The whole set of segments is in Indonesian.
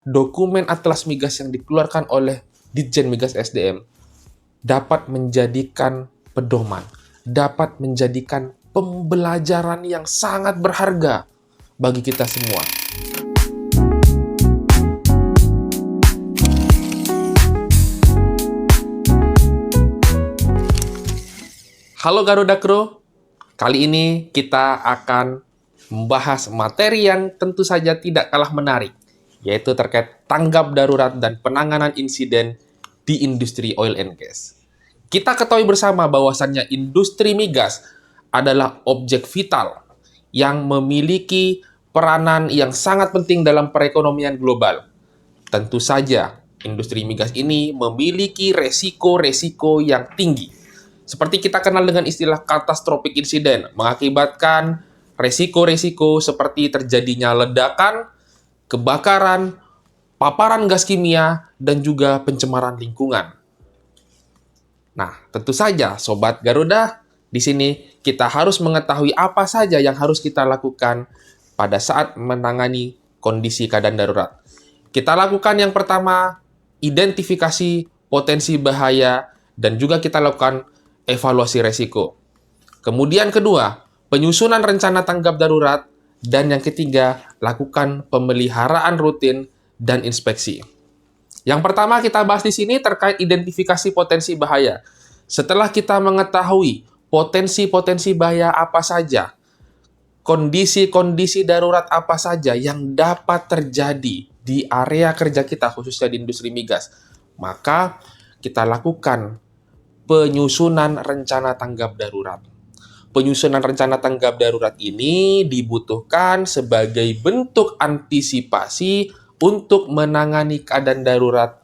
dokumen Atlas Migas yang dikeluarkan oleh Ditjen Migas SDM dapat menjadikan pedoman, dapat menjadikan pembelajaran yang sangat berharga bagi kita semua. Halo Garuda Crew, kali ini kita akan membahas materi yang tentu saja tidak kalah menarik, yaitu terkait tanggap darurat dan penanganan insiden di industri oil and gas. Kita ketahui bersama bahwasannya industri migas adalah objek vital yang memiliki peranan yang sangat penting dalam perekonomian global. Tentu saja, industri migas ini memiliki resiko-resiko yang tinggi. Seperti kita kenal dengan istilah catastrophic incident, mengakibatkan resiko-resiko seperti terjadinya ledakan, kebakaran, paparan gas kimia, dan juga pencemaran lingkungan. Nah, tentu saja Sobat Garuda, di sini kita harus mengetahui apa saja yang harus kita lakukan pada saat menangani kondisi keadaan darurat. Kita lakukan yang pertama, identifikasi potensi bahaya, dan juga kita lakukan evaluasi resiko. Kemudian kedua, penyusunan rencana tanggap darurat. Dan yang ketiga, lakukan pemeliharaan rutin dan inspeksi. Yang pertama kita bahas di sini terkait identifikasi potensi bahaya. Setelah kita mengetahui potensi-potensi bahaya apa saja, kondisi-kondisi darurat apa saja yang dapat terjadi di area kerja kita, khususnya di industri migas, maka kita lakukan penyusunan rencana tanggap darurat. Penyusunan rencana tanggap darurat ini dibutuhkan sebagai bentuk antisipasi untuk menangani keadaan darurat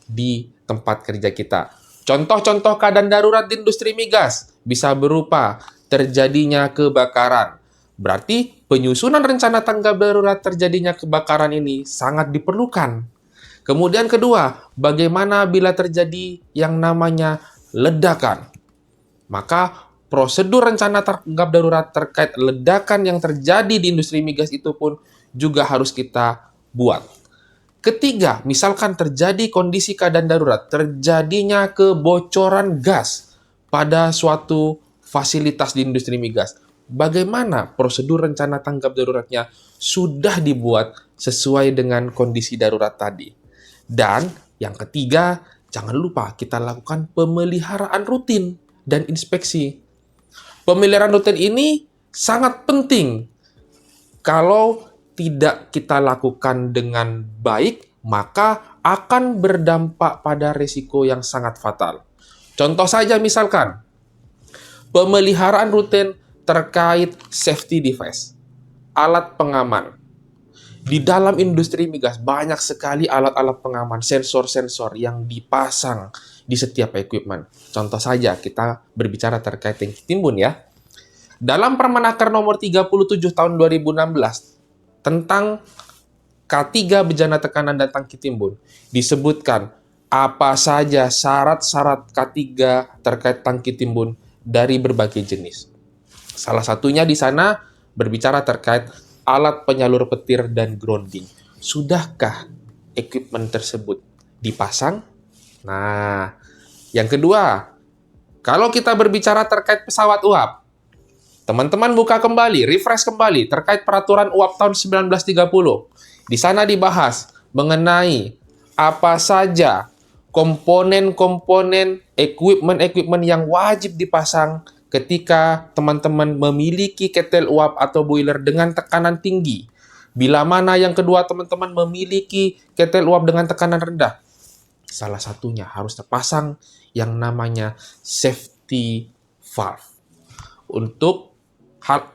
di tempat kerja kita. Contoh-contoh keadaan darurat di industri migas bisa berupa terjadinya kebakaran. Berarti penyusunan rencana tanggap darurat terjadinya kebakaran ini sangat diperlukan. Kemudian kedua, bagaimana bila terjadi yang namanya ledakan? Maka prosedur rencana tanggap darurat terkait ledakan yang terjadi di industri migas itu pun juga harus kita buat. Ketiga, misalkan terjadi kondisi keadaan darurat, terjadinya kebocoran gas pada suatu fasilitas di industri migas. Bagaimana prosedur rencana tanggap daruratnya sudah dibuat sesuai dengan kondisi darurat tadi. Dan yang ketiga, jangan lupa kita lakukan pemeliharaan rutin dan inspeksi. Pemeliharaan rutin ini sangat penting. Kalau tidak kita lakukan dengan baik, maka akan berdampak pada risiko yang sangat fatal. Contoh saja misalkan, pemeliharaan rutin terkait safety device, alat pengaman. Di dalam industri migas banyak sekali alat-alat pengaman, sensor-sensor yang dipasang di setiap equipment. Contoh saja kita berbicara terkait tangki timbun ya. Dalam Permenaker nomor 37 tahun 2016 tentang K3 bejana tekanan dan tangki timbun disebutkan apa saja syarat-syarat K3 terkait tangki timbun dari berbagai jenis. Salah satunya di sana berbicara terkait alat penyalur petir dan grounding. Sudahkah equipment tersebut dipasang? Nah, yang kedua, kalau kita berbicara terkait pesawat uap, teman-teman buka kembali, refresh kembali terkait peraturan UAP tahun 1930. Di sana dibahas mengenai apa saja komponen-komponen equipment yang wajib dipasang ketika teman-teman memiliki ketel uap atau boiler dengan tekanan tinggi. Bila mana yang kedua teman-teman memiliki ketel uap dengan tekanan rendah. Salah satunya harus terpasang yang namanya safety valve. Untuk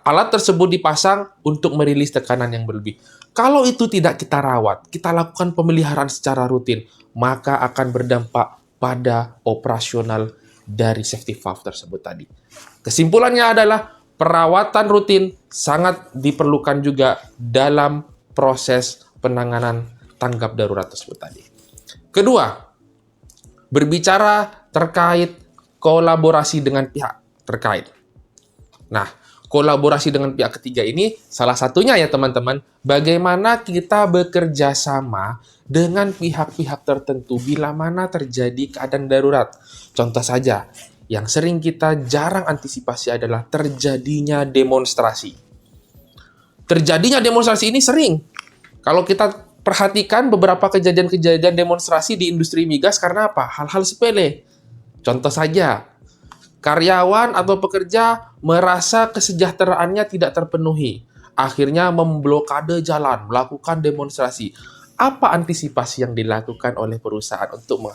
alat tersebut dipasang untuk merilis tekanan yang berlebih. Kalau itu tidak kita rawat, kita lakukan pemeliharaan secara rutin, maka akan berdampak pada operasional dari safety valve tersebut tadi. Kesimpulannya adalah perawatan rutin sangat diperlukan juga dalam proses penanganan tanggap darurat tersebut tadi. Kedua, berbicara terkait kolaborasi dengan pihak terkait. Nah, kolaborasi dengan pihak ketiga ini salah satunya ya teman-teman, bagaimana kita bekerja sama dengan pihak-pihak tertentu bila mana terjadi keadaan darurat. Contoh saja, yang sering kita jarang antisipasi adalah terjadinya demonstrasi. Terjadinya demonstrasi ini sering. Kalau kita perhatikan beberapa kejadian-kejadian demonstrasi di industri migas karena apa? Hal-hal sepele. Contoh saja, karyawan atau pekerja merasa kesejahteraannya tidak terpenuhi. Akhirnya memblokade jalan, melakukan demonstrasi. Apa antisipasi yang dilakukan oleh perusahaan untuk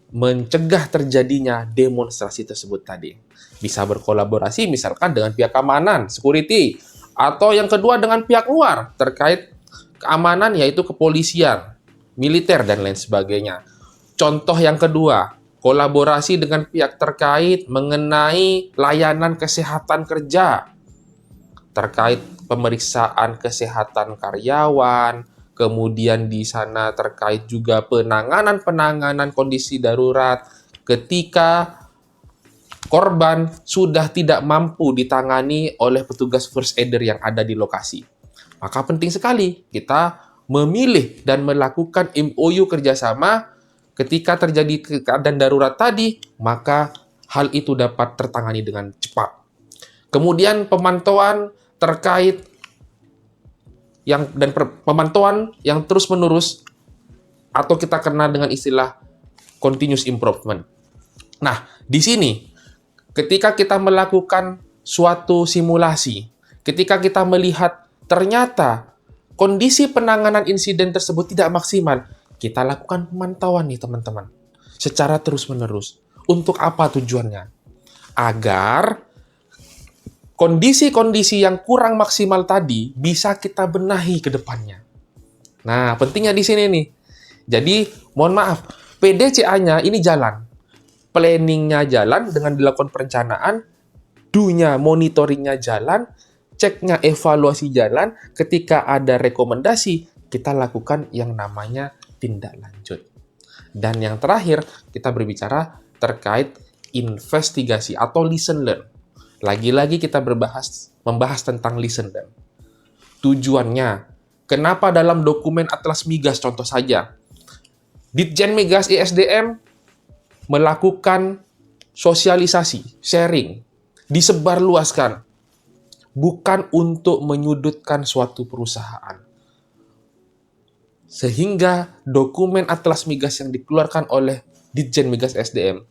mencegah terjadinya demonstrasi tersebut tadi? Bisa berkolaborasi misalkan dengan pihak keamanan, security, atau yang kedua dengan pihak luar terkait keamanan yaitu kepolisian, militer, dan lain sebagainya. Contoh yang kedua, kolaborasi dengan pihak terkait mengenai layanan kesehatan kerja, terkait pemeriksaan kesehatan karyawan, kemudian di sana terkait juga penanganan kondisi darurat ketika korban sudah tidak mampu ditangani oleh petugas first aider yang ada di lokasi. Maka penting sekali kita memilih dan melakukan MOU kerjasama ketika terjadi keadaan darurat tadi, maka hal itu dapat tertangani dengan cepat. Kemudian pemantauan terkait pemantauan yang terus-menerus atau kita kenal dengan istilah continuous improvement. Nah, di sini ketika kita melakukan suatu simulasi, ketika kita melihat ternyata kondisi penanganan insiden tersebut tidak maksimal, kita lakukan pemantauan nih teman-teman, secara terus-menerus. Untuk apa tujuannya? Agar kondisi-kondisi yang kurang maksimal tadi bisa kita benahi ke depannya. Nah, pentingnya di sini nih. Jadi, mohon maaf, PDCA-nya ini jalan. Planning-nya jalan dengan dilakukan perencanaan, do-nya, monitoring-nya jalan, cek-nya, evaluasi jalan, ketika ada rekomendasi, kita lakukan yang namanya tindak lanjut. Dan yang terakhir, kita berbicara terkait investigasi atau listen learn. Lagi-lagi kita membahas tentang listen learn. Tujuannya, kenapa dalam dokumen Atlas Migas contoh saja, Ditjen Migas ISDM melakukan sosialisasi, sharing, disebarluaskan, bukan untuk menyudutkan suatu perusahaan. Sehingga dokumen Atlas Migas yang dikeluarkan oleh Ditjen Migas SDM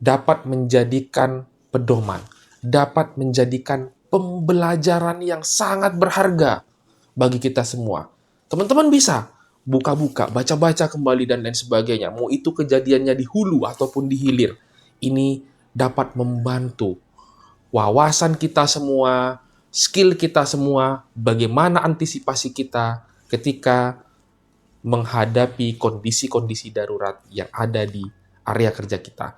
dapat menjadikan pedoman, dapat menjadikan pembelajaran yang sangat berharga bagi kita semua. Teman-teman bisa buka-buka, baca-baca kembali, dan lain sebagainya. Mau itu kejadiannya di hulu ataupun di hilir. Ini dapat membantu wawasan kita semua, skill kita semua, bagaimana antisipasi kita ketika menghadapi kondisi-kondisi darurat yang ada di area kerja kita.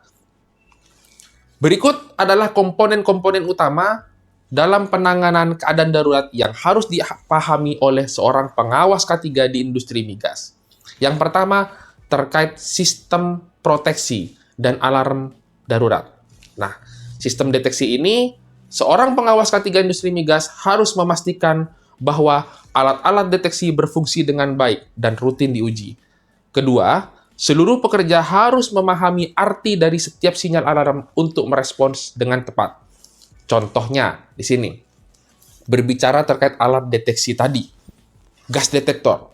Berikut adalah komponen-komponen utama dalam penanganan keadaan darurat yang harus dipahami oleh seorang pengawas K3 di industri migas. Yang pertama, terkait sistem proteksi dan alarm darurat. Nah, sistem deteksi ini, seorang pengawas K3 industri migas harus memastikan bahwa alat-alat deteksi berfungsi dengan baik dan rutin diuji. Kedua, seluruh pekerja harus memahami arti dari setiap sinyal alarm untuk merespons dengan tepat. Contohnya di sini, berbicara terkait alat deteksi tadi, gas detektor.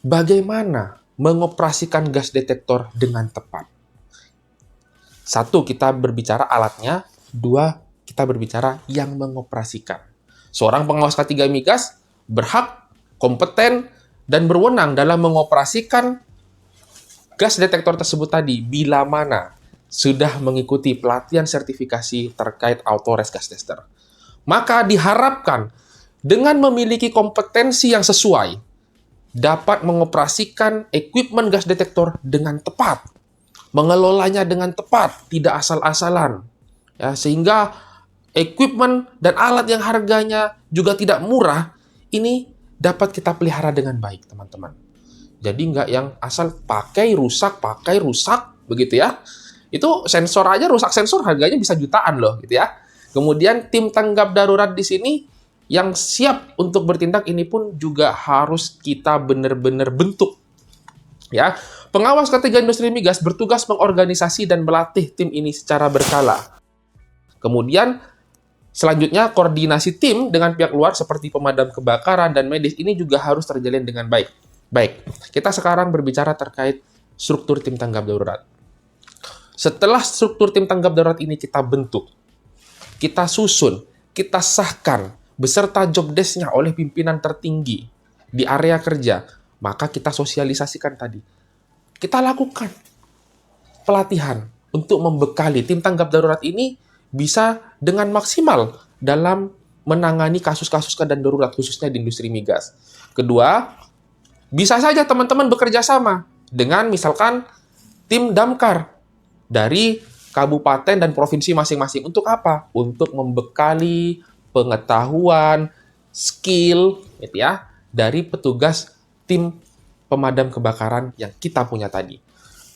Bagaimana mengoperasikan gas detektor dengan tepat? Satu, kita berbicara alatnya. Dua, kita berbicara yang mengoperasikan. Seorang pengawas K3 migas berhak, kompeten, dan berwenang dalam mengoperasikan gas detektor tersebut tadi bila mana sudah mengikuti pelatihan sertifikasi terkait Autores Gas Tester. Maka diharapkan dengan memiliki kompetensi yang sesuai, dapat mengoperasikan equipment gas detektor dengan tepat, mengelolanya dengan tepat, tidak asal-asalan, ya, sehingga equipment dan alat yang harganya juga tidak murah, ini dapat kita pelihara dengan baik, teman-teman. Jadi nggak yang asal pakai rusak, begitu ya. Itu sensor aja, rusak sensor harganya bisa jutaan loh, gitu ya. Kemudian tim tanggap darurat di sini yang siap untuk bertindak ini pun juga harus kita benar-benar bentuk. Ya, pengawas ketiga industri migas bertugas mengorganisasi dan melatih tim ini secara berkala. Kemudian selanjutnya koordinasi tim dengan pihak luar seperti pemadam kebakaran dan medis ini juga harus terjalin dengan baik. Baik, kita sekarang berbicara terkait struktur tim tanggap darurat. Setelah struktur tim tanggap darurat ini kita bentuk, kita susun, kita sahkan beserta job desk-nya oleh pimpinan tertinggi di area kerja, maka kita sosialisasikan tadi. Kita lakukan pelatihan untuk membekali tim tanggap darurat ini bisa dengan maksimal dalam menangani kasus-kasus keadaan darurat khususnya di industri migas. Kedua, bisa saja teman-teman bekerja sama dengan misalkan tim damkar dari kabupaten dan provinsi masing-masing. Untuk apa? Untuk membekali pengetahuan, skill, gitu ya, dari petugas tim pemadam kebakaran yang kita punya tadi.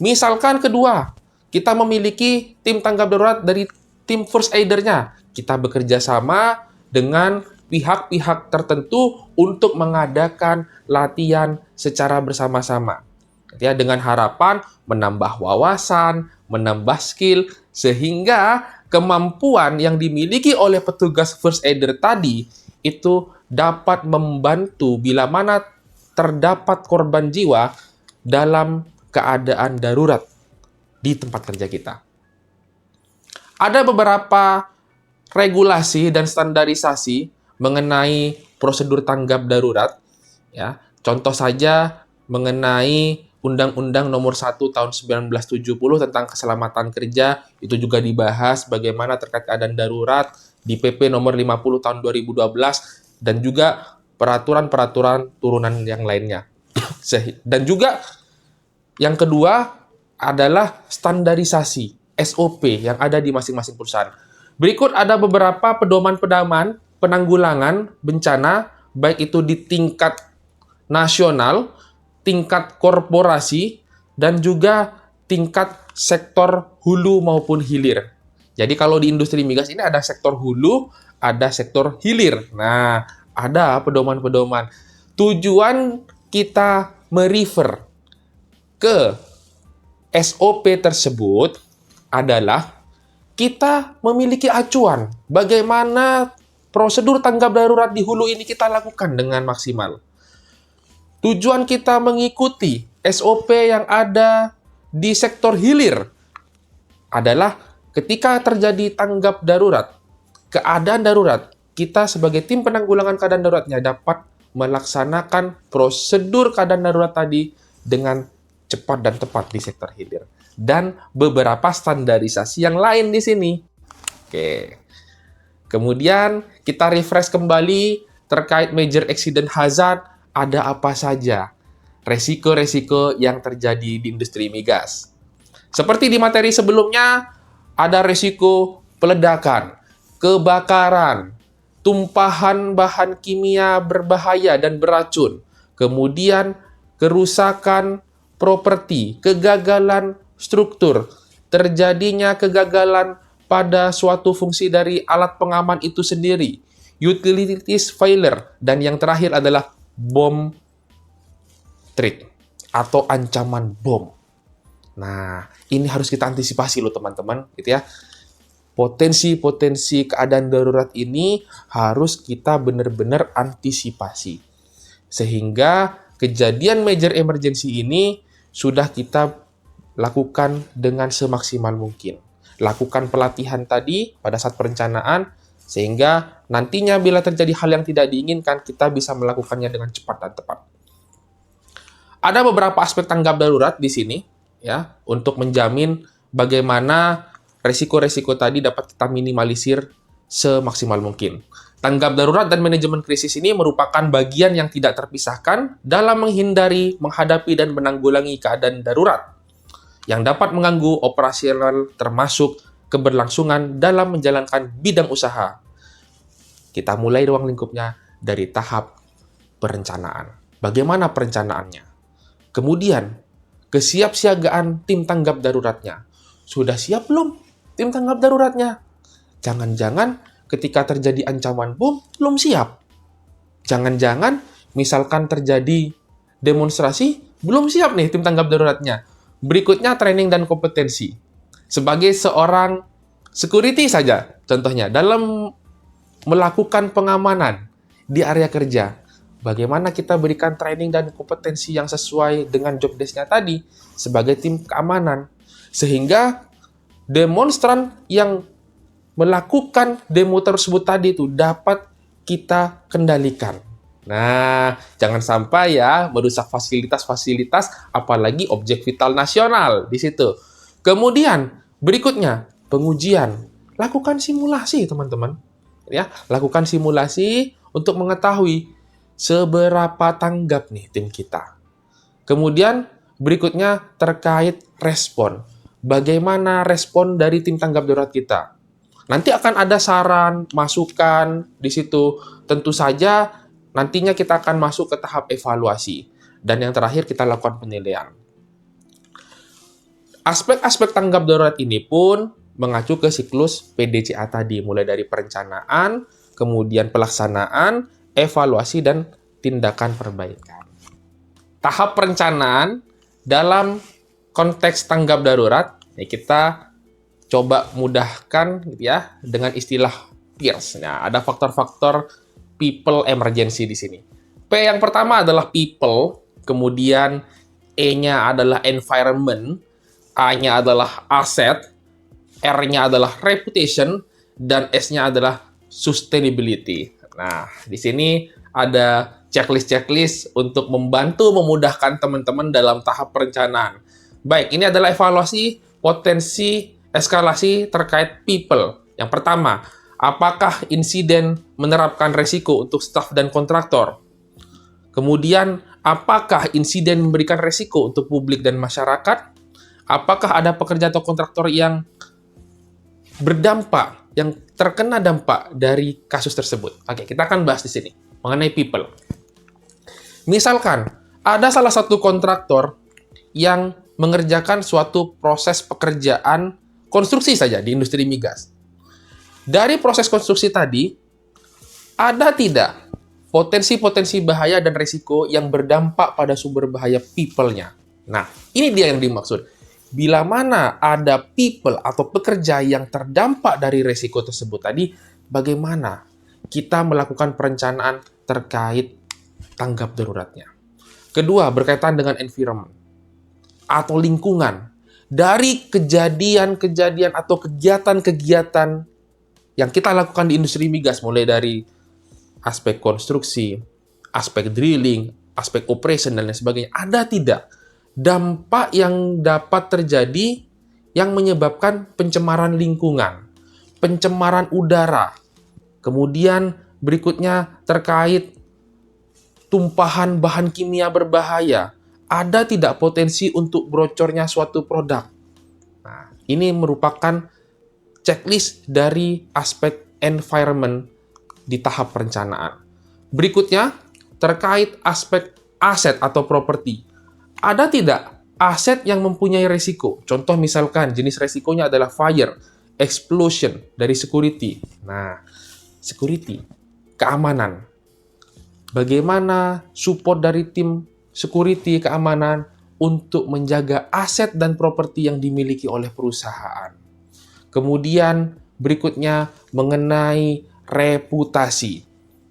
Misalkan kedua, kita memiliki tim tanggap darurat dari tim first aider-nya. Kita bekerja sama dengan pihak-pihak tertentu untuk mengadakan latihan secara bersama-sama. Ya, dengan harapan menambah wawasan, menambah skill, sehingga kemampuan yang dimiliki oleh petugas first aider tadi itu dapat membantu bila mana terdapat korban jiwa dalam keadaan darurat di tempat kerja kita. Ada beberapa regulasi dan standarisasi mengenai prosedur tanggap darurat, ya. Contoh saja mengenai Undang-Undang Nomor 1 Tahun 1970 tentang keselamatan kerja, itu juga dibahas bagaimana terkait keadaan darurat di PP Nomor 50 Tahun 2012 dan juga peraturan-peraturan turunan yang lainnya. Dan juga yang kedua adalah standarisasi SOP yang ada di masing-masing perusahaan. Berikut ada beberapa pedoman-pedoman penanggulangan bencana, baik itu di tingkat nasional, tingkat korporasi, dan juga tingkat sektor hulu maupun hilir. Jadi kalau di industri migas ini ada sektor hulu, ada sektor hilir. Nah, ada pedoman-pedoman. Tujuan kita merefer ke SOP tersebut adalah kita memiliki acuan bagaimana prosedur tanggap darurat di hulu ini kita lakukan dengan maksimal. Tujuan kita mengikuti SOP yang ada di sektor hilir adalah ketika terjadi tanggap darurat, keadaan darurat, kita sebagai tim penanggulangan keadaan daruratnya dapat melaksanakan prosedur keadaan darurat tadi dengan cepat dan tepat di sektor hilir. Dan beberapa standarisasi yang lain di sini. Oke. Kemudian kita refresh kembali terkait major accident hazard. Ada apa saja resiko-resiko yang terjadi di industri migas. Seperti di materi sebelumnya, ada resiko peledakan, kebakaran, tumpahan bahan kimia berbahaya dan beracun, kemudian kerusakan properti, kegagalan struktur, terjadinya kegagalan pada suatu fungsi dari alat pengaman itu sendiri, utilities failure, dan yang terakhir adalah bom threat atau ancaman bom. Nah, ini harus kita antisipasi loh teman-teman, gitu ya. Potensi-potensi keadaan darurat ini harus kita benar-benar antisipasi. Sehingga kejadian major emergency ini sudah kita lakukan dengan semaksimal mungkin. Lakukan pelatihan tadi pada saat perencanaan, sehingga nantinya bila terjadi hal yang tidak diinginkan, kita bisa melakukannya dengan cepat dan tepat. Ada beberapa aspek tanggap darurat di sini, ya, untuk menjamin bagaimana resiko-resiko tadi dapat kita minimalisir semaksimal mungkin. Tanggap darurat dan manajemen krisis ini merupakan bagian yang tidak terpisahkan dalam menghindari, menghadapi, dan menanggulangi keadaan darurat yang dapat mengganggu operasional termasuk keberlangsungan dalam menjalankan bidang usaha. Kita mulai ruang lingkupnya dari tahap perencanaan. Bagaimana perencanaannya? Kemudian, kesiapsiagaan tim tanggap daruratnya. Sudah siap belum tim tanggap daruratnya? Jangan-jangan ketika terjadi ancaman bom, belum siap. Jangan-jangan misalkan terjadi demonstrasi, belum siap nih tim tanggap daruratnya. Berikutnya training dan kompetensi. Sebagai seorang security saja, contohnya, dalam melakukan pengamanan di area kerja, bagaimana kita berikan training dan kompetensi yang sesuai dengan job desk-nya tadi sebagai tim keamanan. Sehingga demonstran yang melakukan demo tersebut tadi itu dapat kita kendalikan. Nah, jangan sampai ya merusak fasilitas-fasilitas, apalagi objek vital nasional di situ. Kemudian, berikutnya, pengujian. Lakukan simulasi, teman-teman. Ya, lakukan simulasi untuk mengetahui seberapa tanggap nih tim kita. Kemudian, berikutnya terkait respon. Bagaimana respon dari tim tanggap darurat kita? Nanti akan ada saran, masukan di situ. Tentu saja nantinya kita akan masuk ke tahap evaluasi. Dan yang terakhir kita lakukan penilaian. Aspek-aspek tanggap darurat ini pun mengacu ke siklus PDCA tadi, mulai dari perencanaan, kemudian pelaksanaan, evaluasi, dan tindakan perbaikan. Tahap perencanaan dalam konteks tanggap darurat, ya kita coba mudahkan gitu ya dengan istilah PEERS. Nah, ada faktor-faktor people emergency di sini. P yang pertama adalah people, kemudian E-nya adalah environment, A-nya adalah asset, R-nya adalah reputation, dan S-nya adalah sustainability. Nah, di sini ada checklist-checklist untuk membantu memudahkan teman-teman dalam tahap perencanaan. Baik, ini adalah evaluasi potensi eskalasi terkait people. Yang pertama, apakah insiden menerapkan resiko untuk staf dan kontraktor? Kemudian, apakah insiden memberikan resiko untuk publik dan masyarakat? Apakah ada pekerja atau kontraktor yang berdampak, yang terkena dampak dari kasus tersebut? Oke, kita akan bahas di sini mengenai people. Misalkan, ada salah satu kontraktor yang mengerjakan suatu proses pekerjaan konstruksi saja di industri migas. Dari proses konstruksi tadi, ada tidak potensi-potensi bahaya dan risiko yang berdampak pada sumber bahaya people-nya? Nah, ini dia yang dimaksud. Bila mana ada people atau pekerja yang terdampak dari risiko tersebut tadi, bagaimana kita melakukan perencanaan terkait tanggap daruratnya? Kedua, berkaitan dengan environment atau lingkungan. Dari kejadian-kejadian atau kegiatan-kegiatan yang kita lakukan di industri migas, mulai dari aspek konstruksi, aspek drilling, aspek operation, dan lain sebagainya, ada tidak dampak yang dapat terjadi yang menyebabkan pencemaran lingkungan, pencemaran udara, kemudian berikutnya terkait tumpahan bahan kimia berbahaya, ada tidak potensi untuk bocornya suatu produk? Nah, ini merupakan checklist dari aspek environment di tahap perencanaan. Berikutnya, terkait aspek aset atau properti. Ada tidak aset yang mempunyai risiko? Contoh misalkan jenis risikonya adalah fire, explosion dari security. Nah, security, keamanan. Bagaimana support dari tim security keamanan untuk menjaga aset dan properti yang dimiliki oleh perusahaan. Kemudian berikutnya mengenai reputasi.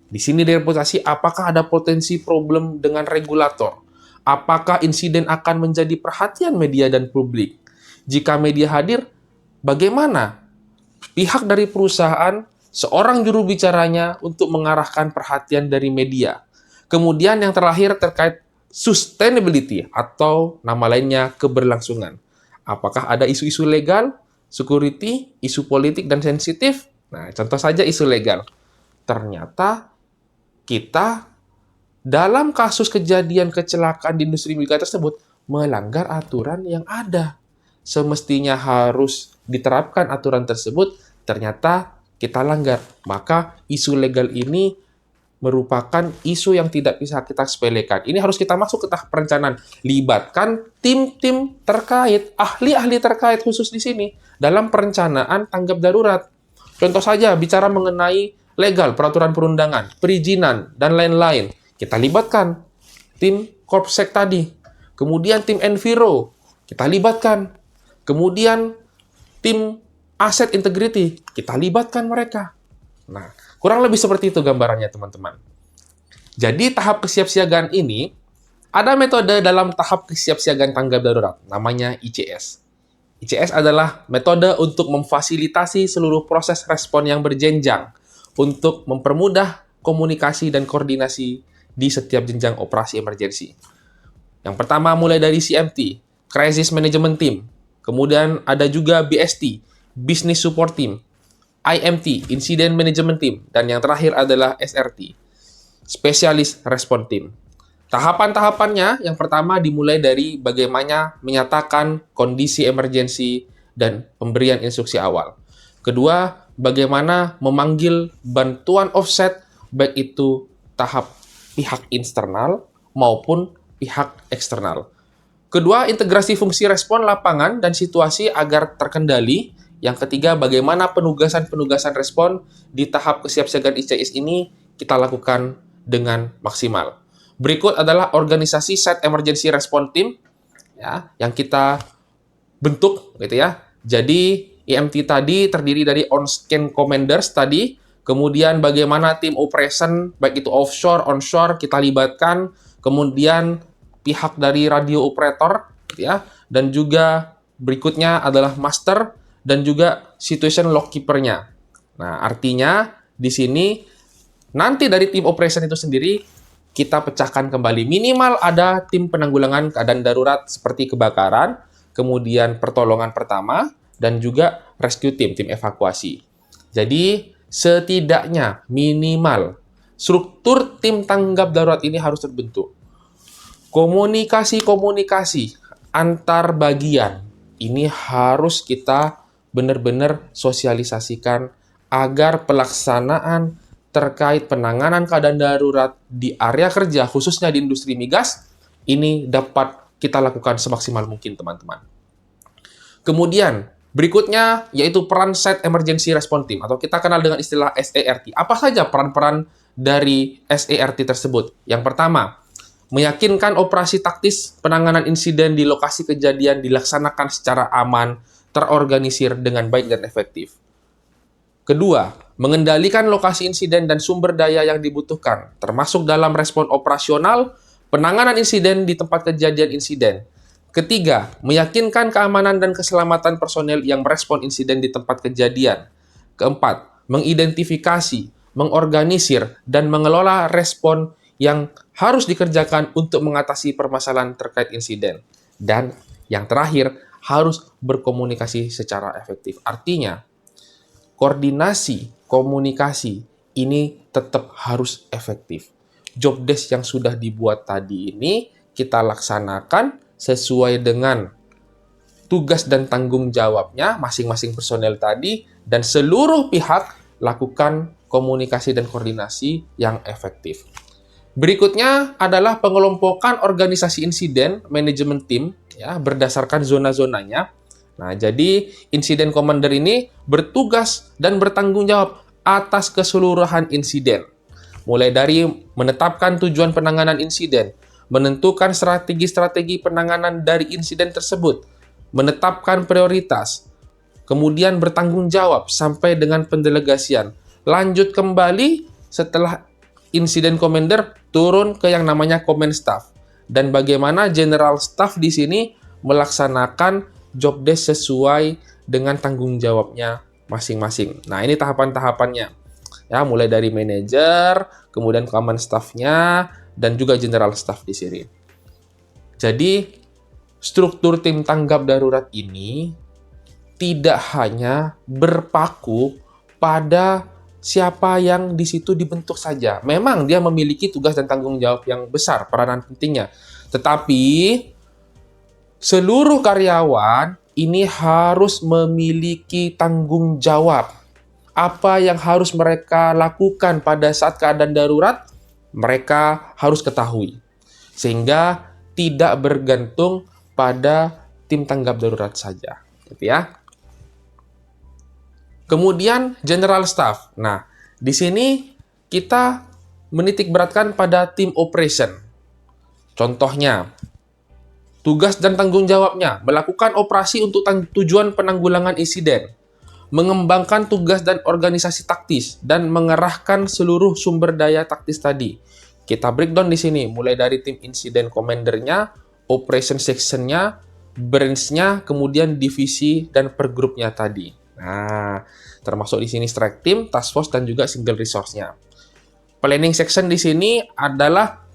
Di sini reputasi, apakah ada potensi problem dengan regulator? Apakah insiden akan menjadi perhatian media dan publik? Jika media hadir, bagaimana pihak dari perusahaan, seorang juru bicaranya untuk mengarahkan perhatian dari media? Kemudian yang terakhir terkait sustainability atau nama lainnya keberlangsungan. Apakah ada isu-isu legal, security, isu politik dan sensitif? Nah, contoh saja isu legal. Ternyata kita dalam kasus kejadian kecelakaan di industri migas tersebut melanggar aturan yang ada. Semestinya harus diterapkan aturan tersebut, ternyata kita langgar. Maka isu legal ini merupakan isu yang tidak bisa kita sepelekan. Ini harus kita masuk ke tahap perencanaan. Libatkan tim-tim terkait, ahli-ahli terkait khusus di sini dalam perencanaan tanggap darurat. Contoh saja, bicara mengenai legal, peraturan perundangan, perizinan, dan lain-lain. Kita libatkan tim Korpsek tadi. Kemudian tim Enviro, kita libatkan. Kemudian tim Asset Integrity, kita libatkan mereka. Nah, kurang lebih seperti itu gambarannya, teman-teman. Jadi, tahap kesiapsiagaan ini, ada metode dalam tahap kesiapsiagaan tanggap darurat, namanya ICS. ICS adalah metode untuk memfasilitasi seluruh proses respon yang berjenjang untuk mempermudah komunikasi dan koordinasi di setiap jenjang operasi emergensi. Yang pertama mulai dari CMT, Crisis Management Team. Kemudian ada juga BST, Business Support Team. IMT, Incident Management Team. Dan yang terakhir adalah SRT, Specialist Response Team. Tahapan-tahapannya, yang pertama dimulai dari bagaimana menyatakan kondisi emergensi dan pemberian instruksi awal. Kedua, bagaimana memanggil bantuan offset, baik itu tahap pihak internal maupun pihak eksternal. Kedua, integrasi fungsi respon lapangan dan situasi agar terkendali. Yang ketiga, bagaimana penugasan-penugasan respon di tahap kesiapsiagaan ICS ini kita lakukan dengan maksimal. Berikut adalah organisasi Site Emergency Response Team ya, yang kita bentuk gitu ya. Jadi EMT tadi terdiri dari on-scan commanders tadi, kemudian bagaimana tim operation baik itu offshore, onshore kita libatkan, kemudian pihak dari radio operator gitu ya, dan juga berikutnya adalah master dan juga situation log keeper-nya. Nah, artinya di sini nanti dari tim operation itu sendiri kita pecahkan kembali. Minimal ada tim penanggulangan keadaan darurat seperti kebakaran, kemudian pertolongan pertama, dan juga rescue team, tim evakuasi. Jadi, setidaknya minimal struktur tim tanggap darurat ini harus terbentuk. Komunikasi-komunikasi antar bagian ini harus kita benar-benar sosialisasikan agar pelaksanaan terkait penanganan keadaan darurat di area kerja, khususnya di industri migas, ini dapat kita lakukan semaksimal mungkin, teman-teman. Kemudian, berikutnya yaitu peran Site Emergency Response Team, atau kita kenal dengan istilah SERT. Apa saja peran-peran dari SERT tersebut? Yang pertama, meyakinkan operasi taktis penanganan insiden di lokasi kejadian dilaksanakan secara aman, terorganisir dengan baik dan efektif. Kedua, mengendalikan lokasi insiden dan sumber daya yang dibutuhkan, termasuk dalam respon operasional, penanganan insiden di tempat kejadian insiden. Ketiga, meyakinkan keamanan dan keselamatan personel yang merespon insiden di tempat kejadian. Keempat, mengidentifikasi, mengorganisir, dan mengelola respon yang harus dikerjakan untuk mengatasi permasalahan terkait insiden. Dan yang terakhir, harus berkomunikasi secara efektif. Artinya, koordinasi, komunikasi, ini tetap harus efektif. Job desk yang sudah dibuat tadi ini kita laksanakan sesuai dengan tugas dan tanggung jawabnya masing-masing personel tadi, dan seluruh pihak lakukan komunikasi dan koordinasi yang efektif. Berikutnya adalah pengelompokan organisasi insiden manajemen tim ya, berdasarkan zona-zonanya. Nah, jadi insiden commander ini bertugas dan bertanggung jawab atas keseluruhan insiden. Mulai dari menetapkan tujuan penanganan insiden, menentukan strategi-strategi penanganan dari insiden tersebut, menetapkan prioritas, kemudian bertanggung jawab sampai dengan pendelegasian. Lanjut kembali setelah insiden commander turun ke yang namanya command staff. Dan bagaimana general staff di sini melaksanakan job desk sesuai dengan tanggung jawabnya masing-masing. Nah, ini tahapan-tahapannya. Ya, mulai dari manajer, kemudian command staff-nya, dan juga general staff di sini. Jadi, struktur tim tanggap darurat ini tidak hanya berpaku pada siapa yang di situ dibentuk saja. Memang dia memiliki tugas dan tanggung jawab yang besar, peranan pentingnya. Tetapi seluruh karyawan ini harus memiliki tanggung jawab. Apa yang harus mereka lakukan pada saat keadaan darurat, mereka harus ketahui. Sehingga tidak bergantung pada tim tanggap darurat saja. Gitu ya. Kemudian General Staff. Nah, di sini kita menitik beratkan pada tim operation. Contohnya, tugas dan tanggung jawabnya melakukan operasi untuk tujuan penanggulangan insiden, mengembangkan tugas dan organisasi taktis, dan mengerahkan seluruh sumber daya taktis tadi. Kita breakdown di sini, mulai dari tim insiden commander-nya, operation section-nya, branch-nya, kemudian divisi dan pergrupnya tadi. Nah, termasuk di sini strike team, task force, dan juga single resource-nya. Planning section di sini adalah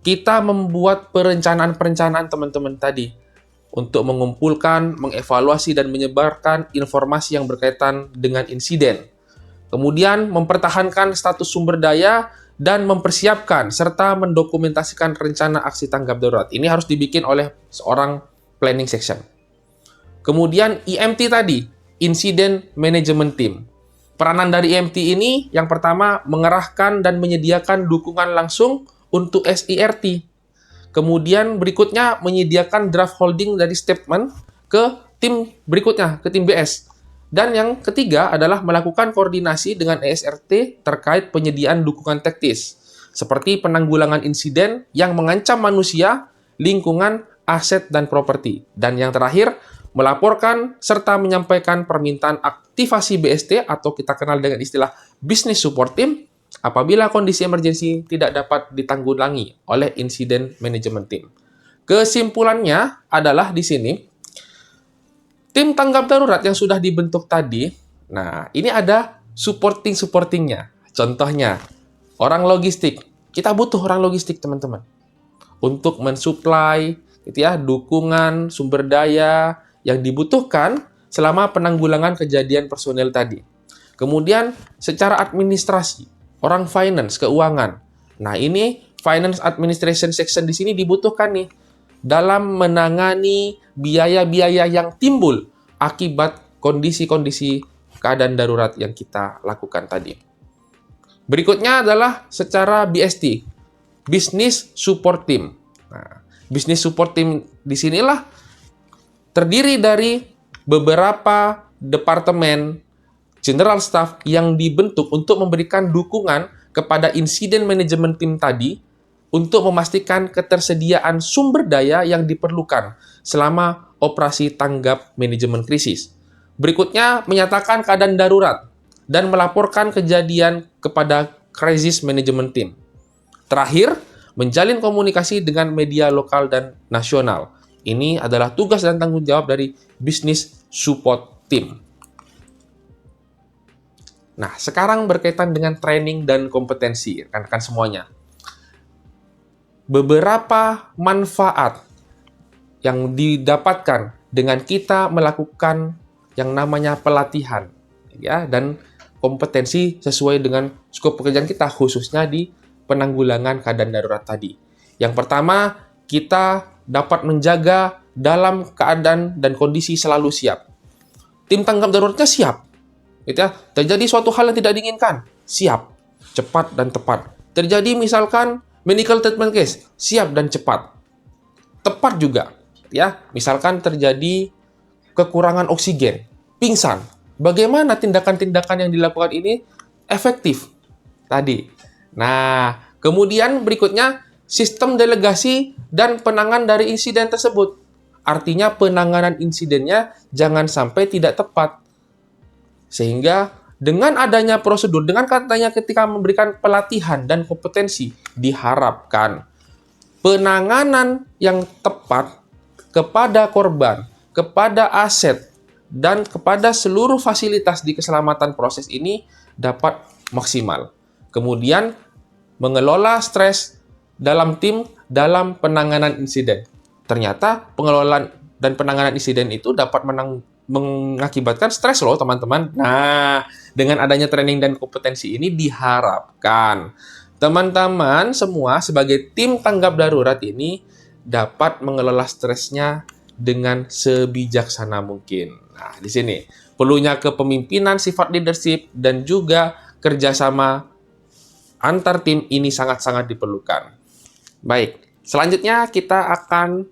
kita membuat perencanaan-perencanaan teman-teman tadi untuk mengumpulkan, mengevaluasi, dan menyebarkan informasi yang berkaitan dengan insiden. Kemudian mempertahankan status sumber daya dan mempersiapkan serta mendokumentasikan rencana aksi tanggap darurat. Ini harus dibikin oleh seorang planning section. Kemudian IMT tadi, Incident Management Team. Peranan dari IMT ini yang pertama mengerahkan dan menyediakan dukungan langsung untuk SIRT. Kemudian berikutnya menyediakan draft holding dari statement ke tim berikutnya, ke tim BS. Dan yang ketiga adalah melakukan koordinasi dengan ESRT terkait penyediaan dukungan taktis, seperti penanggulangan insiden yang mengancam manusia, lingkungan, aset, dan properti. Dan yang terakhir, melaporkan serta menyampaikan permintaan aktivasi BST atau kita kenal dengan istilah Business Support Team apabila kondisi emergensi tidak dapat ditanggulangi oleh Incident Management Team. Kesimpulannya adalah di sini, tim tanggap darurat yang sudah dibentuk tadi, nah ini ada supportingnya. Contohnya, orang logistik. Kita butuh orang logistik, teman-teman, untuk mensuplai gitu ya, dukungan sumber daya yang dibutuhkan selama penanggulangan kejadian personel tadi. Kemudian secara administrasi, orang finance, keuangan. Nah, ini finance administration section di sini dibutuhkan nih dalam menangani biaya-biaya yang timbul akibat kondisi-kondisi keadaan darurat yang kita lakukan tadi. Berikutnya adalah secara BST, Business Support Team. Nah, Business Support Team di sinilah terdiri dari beberapa departemen general staff yang dibentuk untuk memberikan dukungan kepada Incident Management Team tadi untuk memastikan ketersediaan sumber daya yang diperlukan selama operasi tanggap manajemen krisis. Berikutnya, menyatakan keadaan darurat dan melaporkan kejadian kepada Crisis Management Team. Terakhir, menjalin komunikasi dengan media lokal dan nasional. Ini adalah tugas dan tanggung jawab dari Business Support Team. Nah, sekarang berkaitan dengan training dan kompetensi, rekan-rekan semuanya. Beberapa manfaat yang didapatkan dengan kita melakukan yang namanya pelatihan, ya, dan kompetensi sesuai dengan skop pekerjaan kita, khususnya di penanggulangan keadaan darurat tadi. Yang pertama, kita dapat menjaga dalam keadaan dan kondisi selalu siap. Tim tanggap daruratnya siap. Gitu ya. Terjadi suatu hal yang tidak diinginkan, siap, cepat dan tepat. Terjadi misalkan medical treatment case, siap dan cepat. Tepat juga, ya. Misalkan terjadi kekurangan oksigen, pingsan. Bagaimana tindakan-tindakan yang dilakukan ini efektif tadi. Nah, kemudian berikutnya sistem delegasi dan penanganan dari insiden tersebut. Artinya penanganan insidennya jangan sampai tidak tepat. Sehingga dengan adanya prosedur, dengan katanya ketika memberikan pelatihan dan kompetensi, diharapkan penanganan yang tepat kepada korban, kepada aset, dan kepada seluruh fasilitas di keselamatan proses ini dapat maksimal. Kemudian mengelola stres dalam tim dalam penanganan insiden. Ternyata pengelolaan dan penanganan insiden itu dapat mengakibatkan stres loh, teman-teman. Nah, dengan adanya training dan kompetensi ini diharapkan teman-teman semua sebagai tim tanggap darurat ini dapat mengelola stresnya dengan sebijaksana mungkin. Nah, di sini perlunya kepemimpinan, sifat leadership, dan juga kerjasama antar tim ini sangat-sangat diperlukan. Baik, selanjutnya kita akan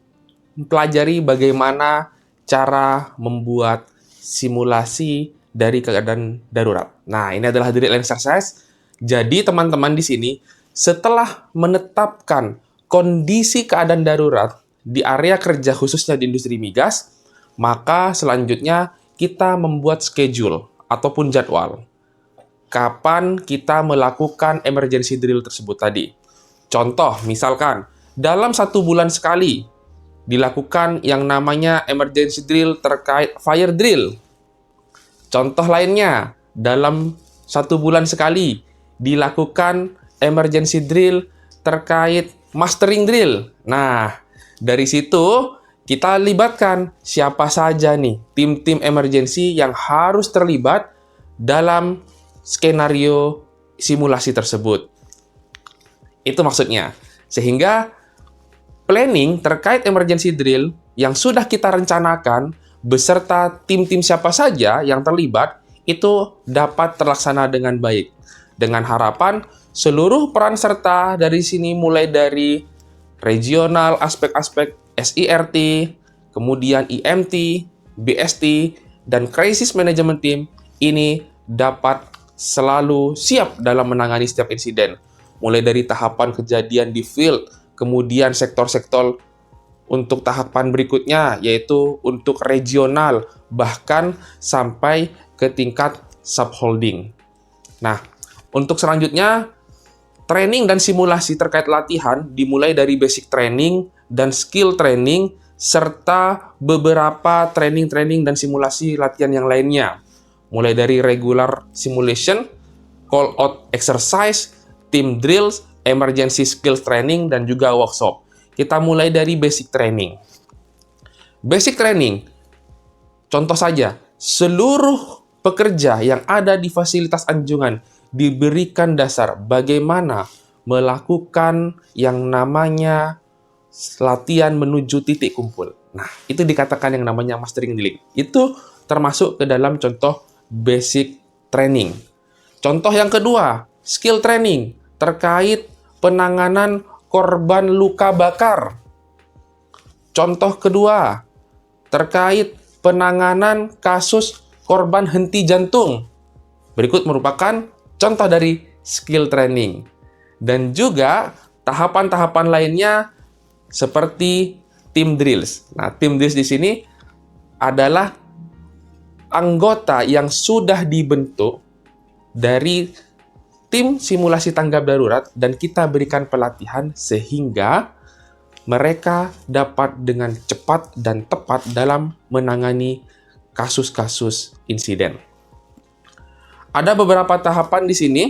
mempelajari bagaimana cara membuat simulasi dari keadaan darurat. Nah, ini adalah drill and exercise. Jadi, teman-teman di sini, setelah menetapkan kondisi keadaan darurat di area kerja khususnya di industri migas, maka selanjutnya kita membuat schedule ataupun jadwal. Kapan kita melakukan emergency drill tersebut tadi. Contoh, misalkan, dalam 1 bulan sekali dilakukan yang namanya emergency drill terkait fire drill. Contoh lainnya, dalam 1 bulan sekali dilakukan emergency drill terkait mastering drill. Nah, dari situ kita libatkan siapa saja nih tim-tim emergency yang harus terlibat dalam skenario simulasi tersebut. Itu maksudnya. Sehingga planning terkait emergency drill yang sudah kita rencanakan beserta tim-tim siapa saja yang terlibat itu dapat terlaksana dengan baik. Dengan harapan seluruh peran serta dari sini mulai dari regional, aspek-aspek SIRT, kemudian IMT, BST, dan Crisis Management Team ini dapat selalu siap dalam menangani setiap insiden. Mulai dari tahapan kejadian di field, kemudian sektor-sektor untuk tahapan berikutnya, yaitu untuk regional, bahkan sampai ke tingkat subholding. Nah, untuk selanjutnya, training dan simulasi terkait latihan dimulai dari basic training dan skill training, serta beberapa training-training dan simulasi latihan yang lainnya. Mulai dari regular simulation, call out exercise, team drills, emergency skills training, dan juga workshop. Kita mulai dari basic training. Basic training, contoh saja, seluruh pekerja yang ada di fasilitas anjungan diberikan dasar bagaimana melakukan yang namanya latihan menuju titik kumpul. Nah, itu dikatakan yang namanya mastering drilling. Itu termasuk ke dalam contoh basic training. Contoh yang kedua, skill training terkait penanganan korban luka bakar. Contoh kedua, terkait penanganan kasus korban henti jantung. Berikut merupakan contoh dari skill training. Dan juga tahapan-tahapan lainnya seperti team drills. Nah, team drills di sini adalah anggota yang sudah dibentuk dari tim simulasi tanggap darurat dan kita berikan pelatihan sehingga mereka dapat dengan cepat dan tepat dalam menangani kasus-kasus insiden. Ada beberapa tahapan di sini,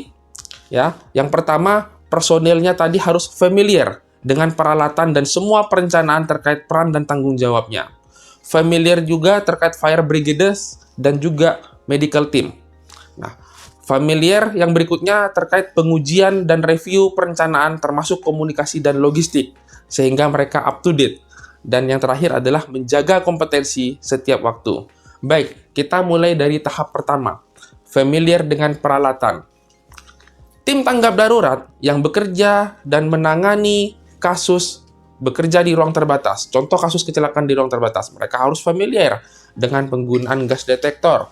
ya. Yang pertama, personilnya tadi harus familiar dengan peralatan dan semua perencanaan terkait peran dan tanggung jawabnya. Familiar juga terkait fire brigades dan juga medical team. Nah, familiar yang berikutnya terkait pengujian dan review perencanaan termasuk komunikasi dan logistik, sehingga mereka up to date. Dan yang terakhir adalah menjaga kompetensi setiap waktu. Baik, kita mulai dari tahap pertama, familiar dengan peralatan. Tim tanggap darurat yang bekerja dan menangani kasus bekerja di ruang terbatas. Contoh kasus kecelakaan di ruang terbatas. Mereka harus familiar dengan penggunaan gas detektor.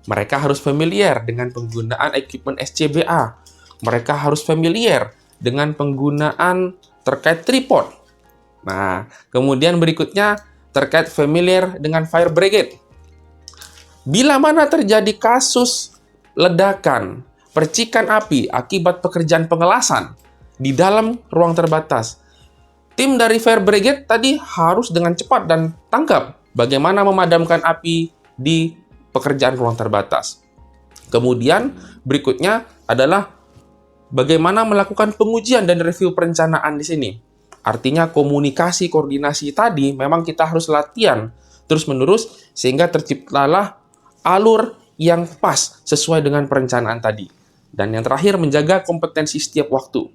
Mereka harus familiar dengan penggunaan equipment SCBA. Mereka harus familiar dengan penggunaan terkait tripod. Nah, kemudian berikutnya terkait familiar dengan fire brigade. Bila mana terjadi kasus ledakan, percikan api akibat pekerjaan pengelasan di dalam ruang terbatas, tim dari fire brigade tadi harus dengan cepat dan tanggap bagaimana memadamkan api di pekerjaan ruang terbatas. Kemudian berikutnya adalah bagaimana melakukan pengujian dan review perencanaan di sini. Artinya komunikasi, koordinasi tadi memang kita harus latihan terus-menerus sehingga terciptalah alur yang pas sesuai dengan perencanaan tadi. Dan yang terakhir, menjaga kompetensi setiap waktu.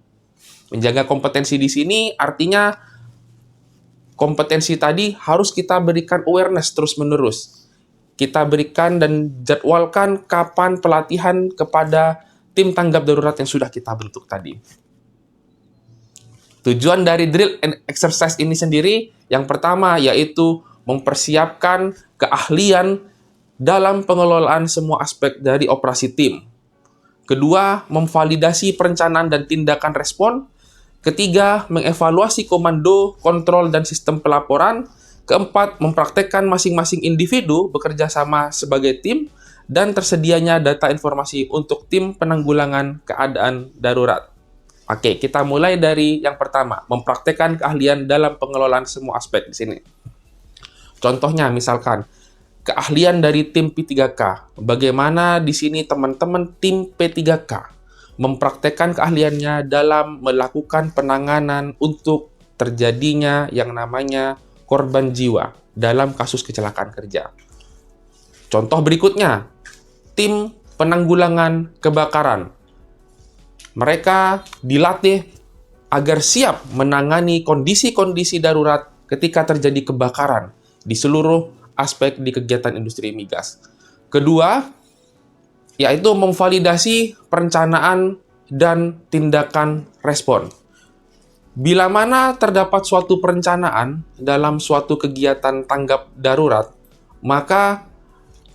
Menjaga kompetensi di sini artinya kompetensi tadi harus kita berikan awareness terus-menerus. Kita berikan dan jadwalkan kapan pelatihan kepada tim tanggap darurat yang sudah kita bentuk tadi. Tujuan dari drill and exercise ini sendiri, yang pertama yaitu mempersiapkan keahlian dalam pengelolaan semua aspek dari operasi tim. Kedua, memvalidasi perencanaan dan tindakan respon. Ketiga, mengevaluasi komando, kontrol, dan sistem pelaporan. Keempat, mempraktekkan masing-masing individu bekerja sama sebagai tim, dan tersedianya data informasi untuk tim penanggulangan keadaan darurat. Oke, kita mulai dari yang pertama, mempraktekkan keahlian dalam pengelolaan semua aspek di sini. Contohnya, misalkan, keahlian dari tim P3K. Bagaimana di sini teman-teman tim P3K mempraktekkan keahliannya dalam melakukan penanganan untuk terjadinya yang namanya korban jiwa dalam kasus kecelakaan kerja. Contoh berikutnya, tim penanggulangan kebakaran. Mereka dilatih agar siap menangani kondisi-kondisi darurat ketika terjadi kebakaran di seluruh aspek di kegiatan industri migas. Kedua, yaitu memvalidasi perencanaan dan tindakan respon. Bila mana terdapat suatu perencanaan dalam suatu kegiatan tanggap darurat, maka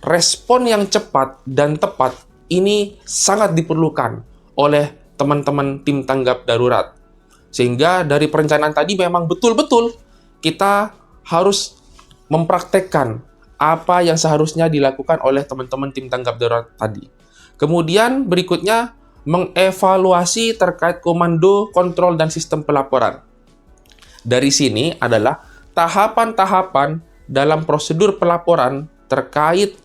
respon yang cepat dan tepat ini sangat diperlukan oleh teman-teman tim tanggap darurat. Sehingga dari perencanaan tadi memang betul-betul kita harus mempraktekkan apa yang seharusnya dilakukan oleh teman-teman tim tanggap darurat tadi. Kemudian berikutnya, mengevaluasi terkait komando, kontrol, dan sistem pelaporan. Dari sini adalah tahapan-tahapan dalam prosedur pelaporan terkait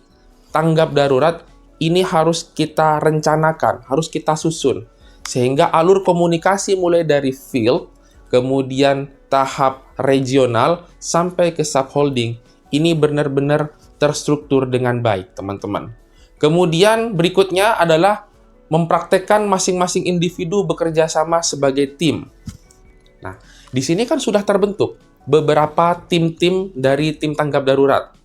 tanggap darurat ini harus kita rencanakan, harus kita susun. Sehingga alur komunikasi mulai dari field, kemudian tahap regional, sampai ke subholding, ini benar-benar terstruktur dengan baik, teman-teman. Kemudian berikutnya adalah mempraktekkan masing-masing individu bekerja sama sebagai tim. Nah, di sini kan sudah terbentuk beberapa tim-tim dari tim tanggap darurat.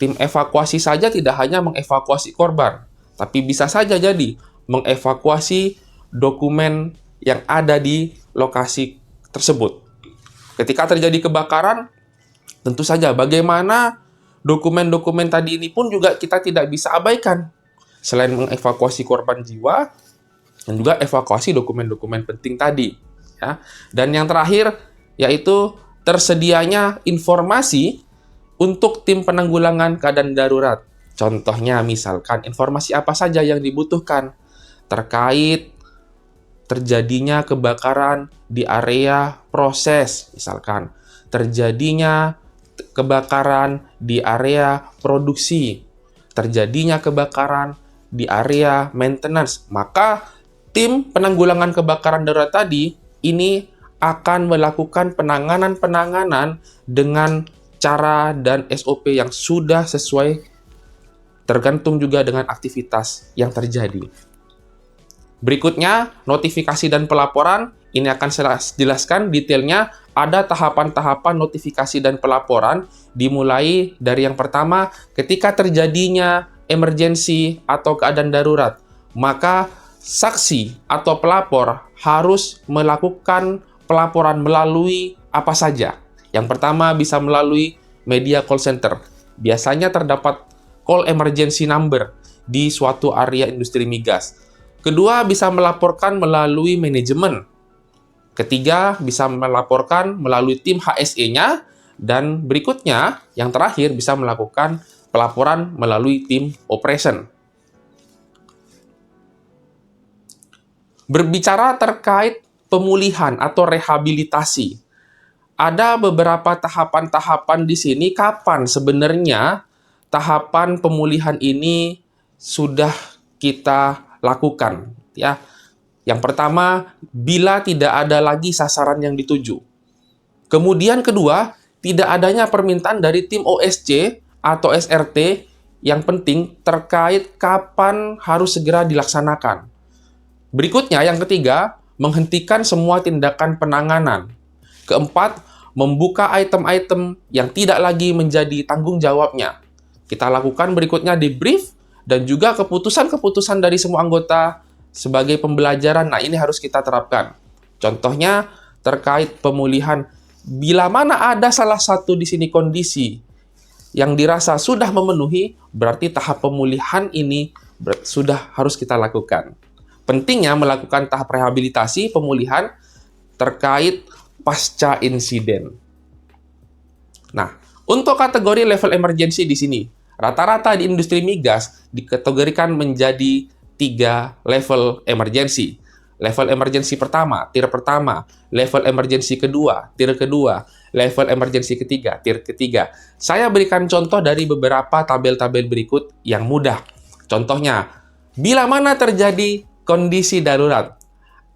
Tim evakuasi saja tidak hanya mengevakuasi korban, tapi bisa saja jadi mengevakuasi dokumen yang ada di lokasi tersebut. Ketika terjadi kebakaran, tentu saja bagaimana dokumen-dokumen tadi ini pun juga kita tidak bisa abaikan. Selain mengevakuasi korban jiwa, dan juga evakuasi dokumen-dokumen penting tadi. Ya. Dan yang terakhir, yaitu tersedianya informasi untuk tim penanggulangan keadaan darurat. Contohnya misalkan informasi apa saja yang dibutuhkan terkait terjadinya kebakaran di area proses, misalkan terjadinya kebakaran di area produksi, terjadinya kebakaran di area maintenance, maka tim penanggulangan kebakaran darurat tadi ini akan melakukan penanganan-penanganan dengan cara dan SOP yang sudah sesuai, tergantung juga dengan aktivitas yang terjadi. Berikutnya, notifikasi dan pelaporan. Ini akan saya jelaskan detailnya. Ada tahapan-tahapan notifikasi dan pelaporan, dimulai dari yang pertama, ketika terjadinya emergensi atau keadaan darurat, maka saksi atau pelapor harus melakukan pelaporan melalui apa saja. Yang pertama bisa melalui media call center. Biasanya terdapat call emergency number di suatu area industri migas. Kedua, bisa melaporkan melalui manajemen. Ketiga, bisa melaporkan melalui tim HSE-nya. Dan berikutnya, yang terakhir, bisa melakukan pelaporan melalui tim operation. Berbicara terkait pemulihan atau rehabilitasi, ada beberapa tahapan-tahapan di sini. Kapan sebenarnya tahapan pemulihan ini sudah kita lakukan, ya. Yang pertama, bila tidak ada lagi sasaran yang dituju. Kemudian kedua, tidak adanya permintaan dari tim OSC atau SRT yang penting terkait kapan harus segera dilaksanakan. Berikutnya, yang ketiga, menghentikan semua tindakan penanganan. Keempat, membuka item-item yang tidak lagi menjadi tanggung jawabnya. Kita lakukan berikutnya debrief, dan juga keputusan-keputusan dari semua anggota sebagai pembelajaran. Nah, ini harus kita terapkan. Contohnya, terkait pemulihan. Bila mana ada salah satu di sini kondisi yang dirasa sudah memenuhi, berarti tahap pemulihan ini sudah harus kita lakukan. Pentingnya melakukan tahap rehabilitasi pemulihan terkait pasca insiden. Nah, untuk kategori level emergency di sini, rata-rata di industri migas dikategorikan menjadi 3 level emergency. Level emergency pertama, tier pertama, level emergency kedua, tier kedua, level emergency ketiga, tier ketiga. Saya berikan contoh dari beberapa tabel-tabel berikut yang mudah. Contohnya, bila mana terjadi kondisi darurat,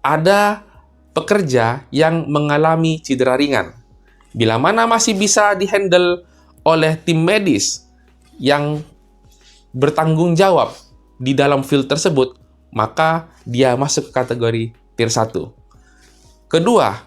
ada pekerja yang mengalami cedera ringan. Bila mana masih bisa dihandle oleh tim medis yang bertanggung jawab di dalam field tersebut, maka dia masuk ke kategori tier 1. Kedua,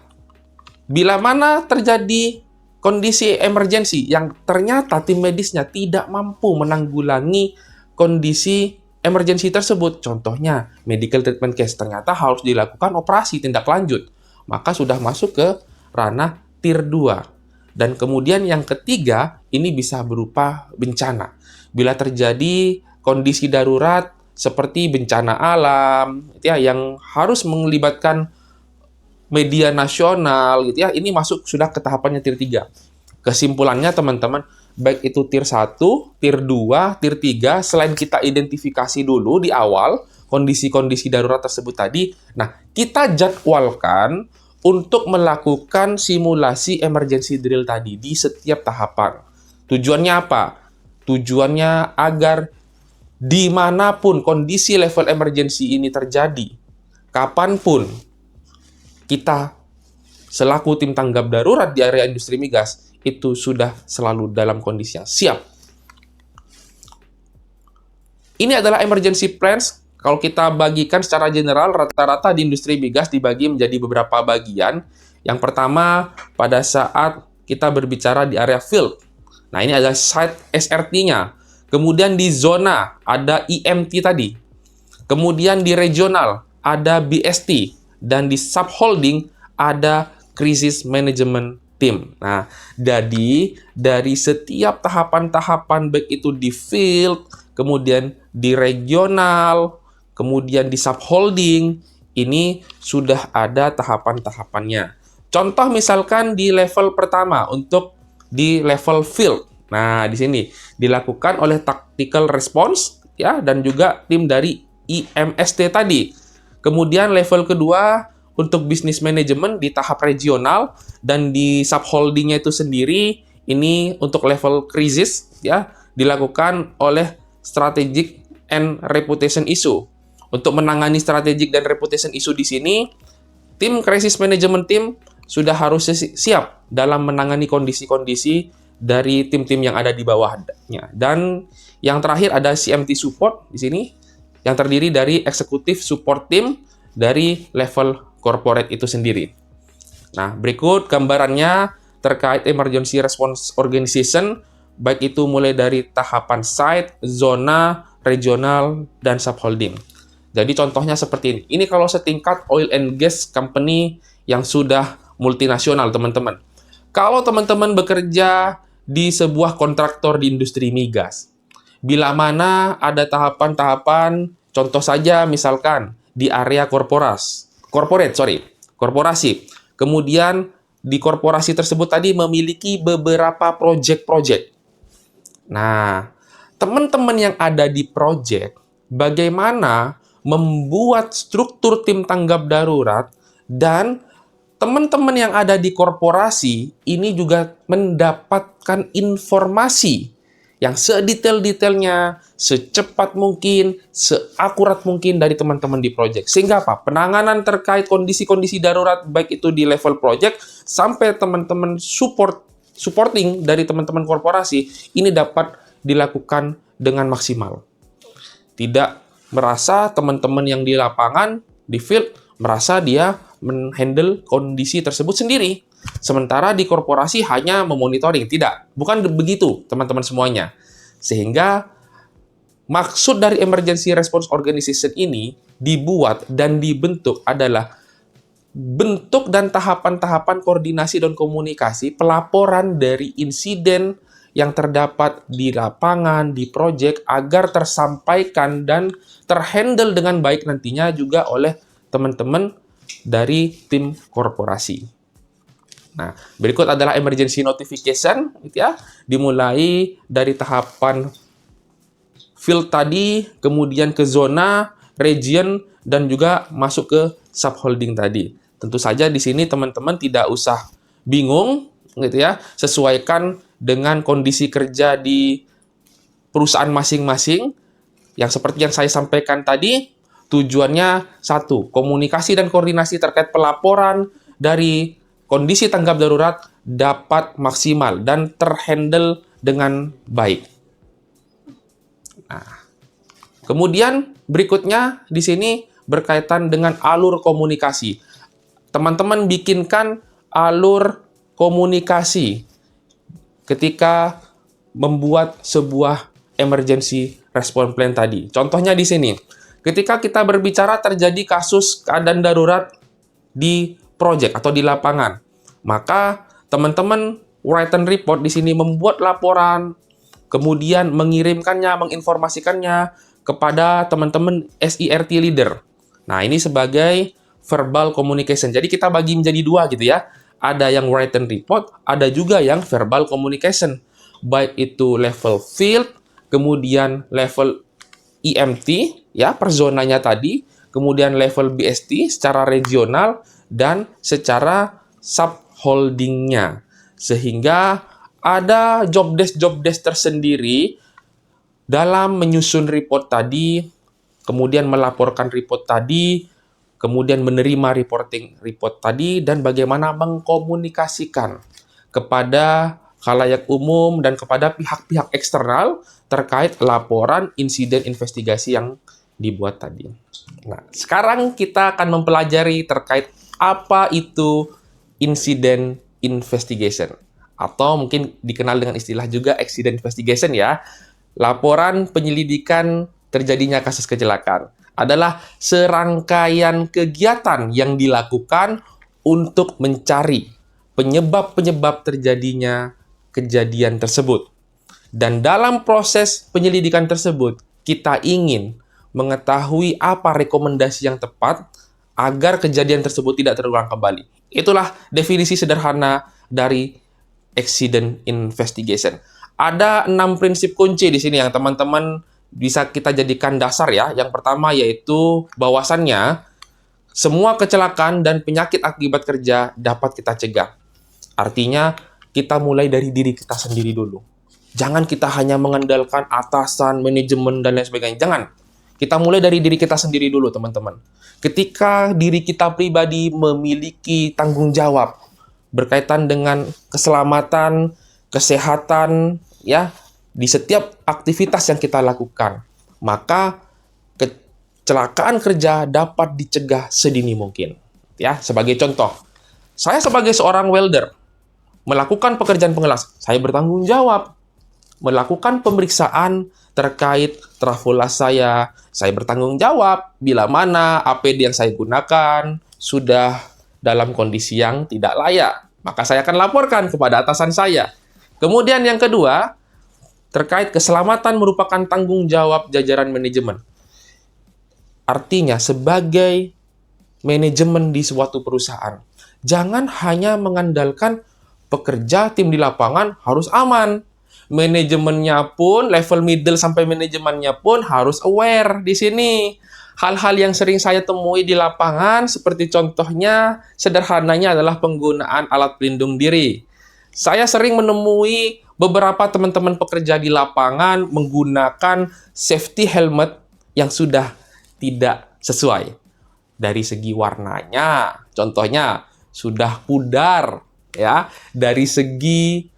bila mana terjadi kondisi emergensi yang ternyata tim medisnya tidak mampu menanggulangi kondisi emergensi tersebut, contohnya medical treatment case, ternyata harus dilakukan operasi tindak lanjut, maka sudah masuk ke ranah tier 2. Dan kemudian yang ketiga, ini bisa berupa bencana. Bila terjadi kondisi darurat seperti bencana alam, gitu ya, yang harus melibatkan media nasional, gitu ya, ini masuk sudah ke tahapannya tier 3. Kesimpulannya teman-teman, baik itu tier 1, tier 2, tier 3, selain kita identifikasi dulu di awal kondisi-kondisi darurat tersebut tadi, nah, kita jadwalkan untuk melakukan simulasi emergency drill tadi di setiap tahapan. Tujuannya apa? Tujuannya agar dimanapun kondisi level emergency ini terjadi, kapanpun kita selaku tim tanggap darurat di area industri migas itu sudah selalu dalam kondisi yang siap. Ini adalah emergency plans. Kalau kita bagikan secara general, rata-rata di industri migas dibagi menjadi beberapa bagian. Yang pertama, pada saat kita berbicara di area field. Nah, ini adalah site SRT-nya. Kemudian di zona ada EMT tadi. Kemudian di regional ada BST. Dan di subholding ada Crisis Management Team. Nah, jadi dari setiap tahapan-tahapan baik itu di field, kemudian di regional, kemudian di subholding, ini sudah ada tahapan-tahapannya. Contoh misalkan di level pertama untuk di level field. Nah, di sini dilakukan oleh tactical response ya dan juga tim dari IMST tadi. Kemudian level kedua untuk business management di tahap regional dan di subholdingnya itu sendiri ini untuk level krisis ya dilakukan oleh strategic and reputation issue. Untuk menangani strategic dan reputation issue di sini, tim crisis management team sudah harus siap dalam menangani kondisi-kondisi dari tim-tim yang ada di bawahnya. Dan yang terakhir ada CMT support di sini yang terdiri dari executive support team dari level corporate itu sendiri. Nah, berikut gambarannya terkait emergency response organization, baik itu mulai dari tahapan site, zona, regional, dan subholding. Jadi contohnya seperti ini. Ini kalau setingkat oil and gas company yang sudah multinasional, teman-teman. Kalau teman-teman bekerja di sebuah kontraktor di industri migas, bila mana ada tahapan-tahapan, contoh saja misalkan di area korporasi. Kemudian di korporasi tersebut tadi memiliki beberapa project-project. Nah, teman-teman yang ada di project, bagaimana membuat struktur tim tanggap darurat dan teman-teman yang ada di korporasi ini juga mendapatkan informasi yang sedetail-detailnya, secepat mungkin, seakurat mungkin dari teman-teman di project. Sehingga apa? Penanganan terkait kondisi-kondisi darurat, baik itu di level project, sampai teman-teman supporting dari teman-teman korporasi, ini dapat dilakukan dengan maksimal. Tidak merasa teman-teman yang di lapangan, di field, merasa dia menghandle kondisi tersebut sendiri. Sementara di korporasi hanya memonitoring. Tidak, bukan begitu teman-teman semuanya. Sehingga maksud dari emergency response organization ini dibuat dan dibentuk adalah bentuk dan tahapan-tahapan koordinasi dan komunikasi pelaporan dari insiden yang terdapat di lapangan, di proyek, agar tersampaikan dan terhandle dengan baik nantinya juga oleh teman-teman dari tim korporasi. Nah, berikut adalah emergency notification, gitu ya. Dimulai dari tahapan field tadi, kemudian ke zona, region, dan juga masuk ke subholding tadi. Tentu saja di sini teman-teman tidak usah bingung, gitu ya. Sesuaikan dengan kondisi kerja di perusahaan masing-masing. Yang seperti yang saya sampaikan tadi, tujuannya satu, komunikasi dan koordinasi terkait pelaporan dari kondisi tanggap darurat dapat maksimal dan terhandle dengan baik. Nah, kemudian berikutnya di sini berkaitan dengan alur komunikasi. Teman-teman bikinkan alur komunikasi ketika membuat sebuah emergency response plan tadi. Contohnya di sini, ketika kita berbicara terjadi kasus keadaan darurat di proyek atau di lapangan, maka teman-teman written report di sini membuat laporan, kemudian mengirimkannya, menginformasikannya kepada teman-teman SERT leader. Nah, ini sebagai verbal communication. Jadi kita bagi menjadi dua gitu ya. Ada yang written report, ada juga yang verbal communication. Baik itu level field, kemudian level EMT, ya, per zonanya tadi, kemudian level BST secara regional, dan secara subholdingnya. Sehingga ada job desk tersendiri dalam menyusun report tadi, kemudian melaporkan report tadi, kemudian menerima report tadi, dan bagaimana mengkomunikasikan kepada khalayak umum dan kepada pihak-pihak eksternal terkait laporan insiden investigasi yang dibuat tadi. Nah, sekarang kita akan mempelajari terkait apa itu insiden investigation, atau mungkin dikenal dengan istilah juga accident investigation ya. Laporan penyelidikan terjadinya kasus kecelakaan adalah serangkaian kegiatan yang dilakukan untuk mencari penyebab-penyebab terjadinya kejadian tersebut. Dan dalam proses penyelidikan tersebut, kita ingin mengetahui apa rekomendasi yang tepat agar kejadian tersebut tidak terulang kembali. Itulah definisi sederhana dari accident investigation. Ada 6 prinsip kunci di sini yang teman-teman bisa kita jadikan dasar ya. Yang pertama yaitu bahwasannya semua kecelakaan dan penyakit akibat kerja dapat kita cegah. Artinya kita mulai dari diri kita sendiri dulu. Jangan kita hanya mengandalkan atasan, manajemen, dan lain sebagainya. Jangan. Kita mulai dari diri kita sendiri dulu, teman-teman. Ketika diri kita pribadi memiliki tanggung jawab berkaitan dengan keselamatan, kesehatan, ya, di setiap aktivitas yang kita lakukan, maka kecelakaan kerja dapat dicegah sedini mungkin. Ya, sebagai contoh, saya sebagai seorang welder melakukan pekerjaan pengelas, saya bertanggung jawab melakukan pemeriksaan terkait trafolas saya bertanggung jawab bila mana APD yang saya gunakan sudah dalam kondisi yang tidak layak, maka saya akan laporkan kepada atasan saya. Kemudian yang kedua, terkait keselamatan merupakan tanggung jawab jajaran manajemen. Artinya, sebagai manajemen di suatu perusahaan, jangan hanya mengandalkan pekerja tim di lapangan harus aman. Manajemennya pun, level middle sampai manajemennya pun harus aware di sini. Hal-hal yang sering saya temui di lapangan, seperti contohnya, sederhananya adalah penggunaan alat pelindung diri. Saya sering menemui beberapa teman-teman pekerja di lapangan menggunakan safety helmet yang sudah tidak sesuai. Dari segi warnanya, contohnya, sudah pudar, ya. Dari segi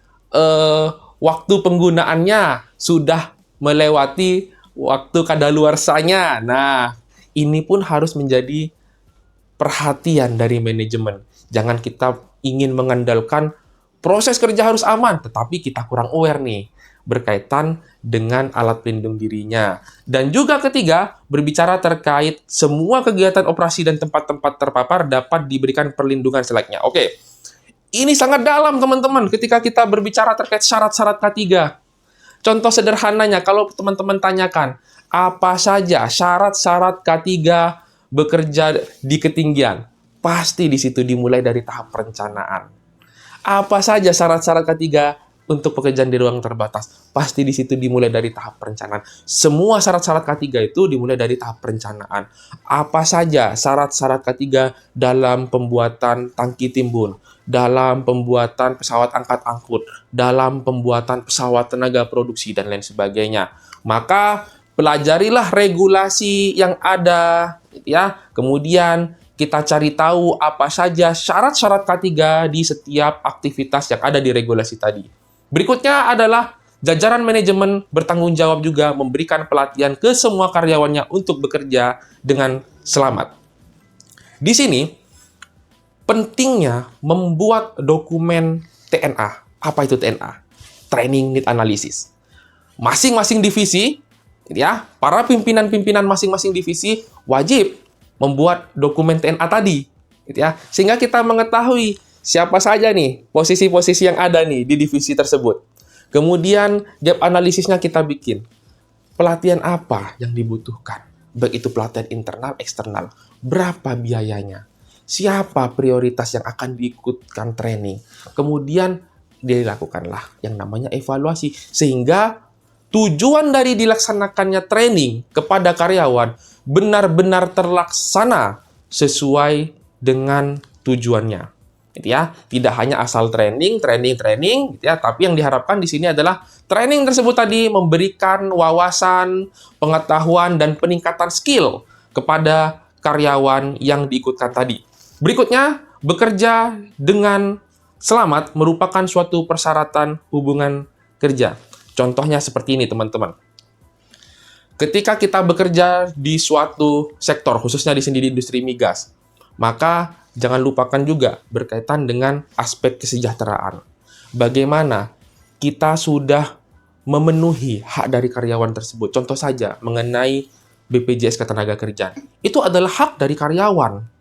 waktu penggunaannya sudah melewati waktu kadaluarsanya. Nah, ini pun harus menjadi perhatian dari manajemen. Jangan kita ingin mengandalkan proses kerja harus aman, tetapi kita kurang aware nih berkaitan dengan alat pelindung dirinya. Dan juga ketiga, berbicara terkait semua kegiatan operasi dan tempat-tempat terpapar dapat diberikan perlindungan selayaknya. Oke, Ini sangat dalam, teman-teman, ketika kita berbicara terkait syarat-syarat K3. Contoh sederhananya, kalau teman-teman tanyakan, apa saja syarat-syarat K3 bekerja di ketinggian? Pasti di situ dimulai dari tahap perencanaan. Apa saja syarat-syarat K3 untuk pekerjaan di ruang terbatas? Pasti di situ dimulai dari tahap perencanaan. Semua syarat-syarat K3 itu dimulai dari tahap perencanaan. Apa saja syarat-syarat K3 dalam pembuatan tangki timbun, dalam pembuatan pesawat angkat angkut, dalam pembuatan pesawat tenaga produksi, dan lain sebagainya. Maka pelajarilah regulasi yang ada, ya. Kemudian kita cari tahu apa saja syarat-syarat K3 di setiap aktivitas yang ada di regulasi tadi. Berikutnya adalah jajaran manajemen bertanggung jawab juga memberikan pelatihan ke semua karyawannya untuk bekerja dengan selamat. Di sini, pentingnya membuat dokumen TNA. Apa itu TNA? Training Need Analysis. Masing-masing divisi, ya, para pimpinan-pimpinan masing-masing divisi wajib membuat dokumen TNA tadi, gitu ya, sehingga kita mengetahui siapa saja nih posisi-posisi yang ada nih di divisi tersebut. Kemudian gap analisisnya kita bikin. Pelatihan apa yang dibutuhkan? Baik itu pelatihan internal, eksternal. Berapa biayanya? Siapa prioritas yang akan diikutkan training? Kemudian dilakukanlah yang namanya evaluasi, sehingga tujuan dari dilaksanakannya training kepada karyawan benar-benar terlaksana sesuai dengan tujuannya. Gitu ya. Tidak hanya asal training, gitu ya, tapi yang diharapkan di sini adalah training tersebut tadi memberikan wawasan, pengetahuan, dan peningkatan skill kepada karyawan yang diikutkan tadi. Berikutnya, bekerja dengan selamat merupakan suatu persyaratan hubungan kerja. Contohnya seperti ini, teman-teman. Ketika kita bekerja di suatu sektor, khususnya di sini di industri migas, maka jangan lupakan juga berkaitan dengan aspek kesejahteraan. Bagaimana kita sudah memenuhi hak dari karyawan tersebut. Contoh saja mengenai BPJS Ketenagakerjaan. Itu adalah hak dari karyawan.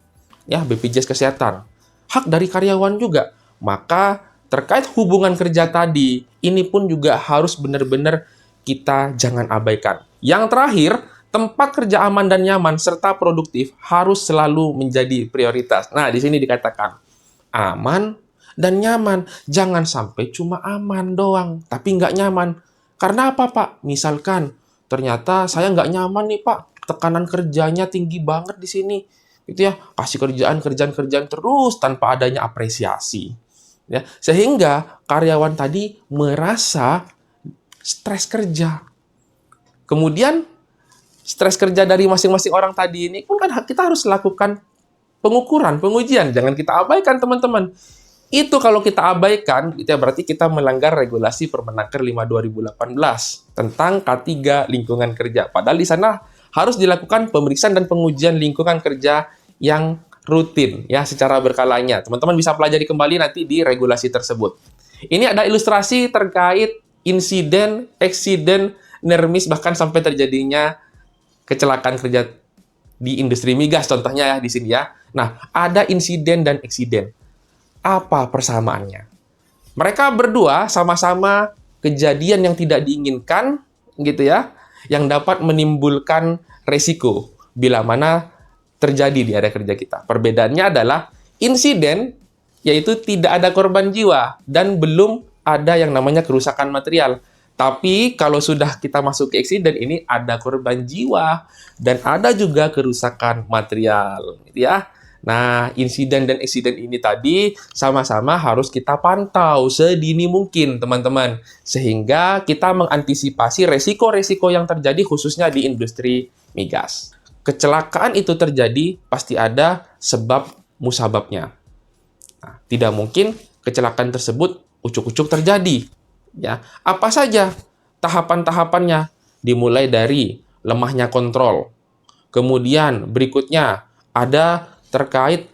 Ya, BPJS Kesehatan. Hak dari karyawan juga. Maka terkait hubungan kerja tadi, ini pun juga harus benar-benar kita jangan abaikan. Yang terakhir, tempat kerja aman dan nyaman serta produktif harus selalu menjadi prioritas. Nah, di sini dikatakan aman dan nyaman. Jangan sampai cuma aman doang, tapi nggak nyaman. Karena apa, Pak? Misalkan, ternyata saya nggak nyaman nih, Pak. Tekanan kerjanya tinggi banget di sini. Gitu ya, kasih kerjaan terus tanpa adanya apresiasi. Ya, sehingga karyawan tadi merasa stres kerja. Kemudian, stres kerja dari masing-masing orang tadi ini pun kan kita harus lakukan pengukuran, pengujian. Jangan kita abaikan, teman-teman. Itu kalau kita abaikan, itu ya berarti kita melanggar regulasi Permenaker 5 2018 tentang K3 lingkungan kerja. Padahal di sana harus dilakukan pemeriksaan dan pengujian lingkungan kerja yang rutin, ya, secara berkalanya. Teman-teman bisa pelajari kembali nanti di regulasi tersebut. Ini ada ilustrasi terkait insiden, eksiden, nermis, bahkan sampai terjadinya kecelakaan kerja di industri migas, contohnya ya di sini ya. Nah, ada insiden dan eksiden. Apa persamaannya? Mereka berdua sama-sama kejadian yang tidak diinginkan, gitu ya, yang dapat menimbulkan resiko bila mana terjadi di area kerja kita. Perbedaannya adalah insiden, yaitu tidak ada korban jiwa dan belum ada yang namanya kerusakan material. Tapi kalau sudah kita masuk ke eksiden, ini ada korban jiwa dan ada juga kerusakan material, gitu ya. Nah, insiden dan eksiden ini tadi sama-sama harus kita pantau sedini mungkin, teman-teman, sehingga kita mengantisipasi resiko-resiko yang terjadi khususnya di industri migas. Kecelakaan itu terjadi pasti ada sebab musababnya. Nah, tidak mungkin kecelakaan tersebut ucuk-ucuk terjadi. Ya, apa saja tahapan-tahapannya? Dimulai dari lemahnya kontrol. Kemudian berikutnya ada terkait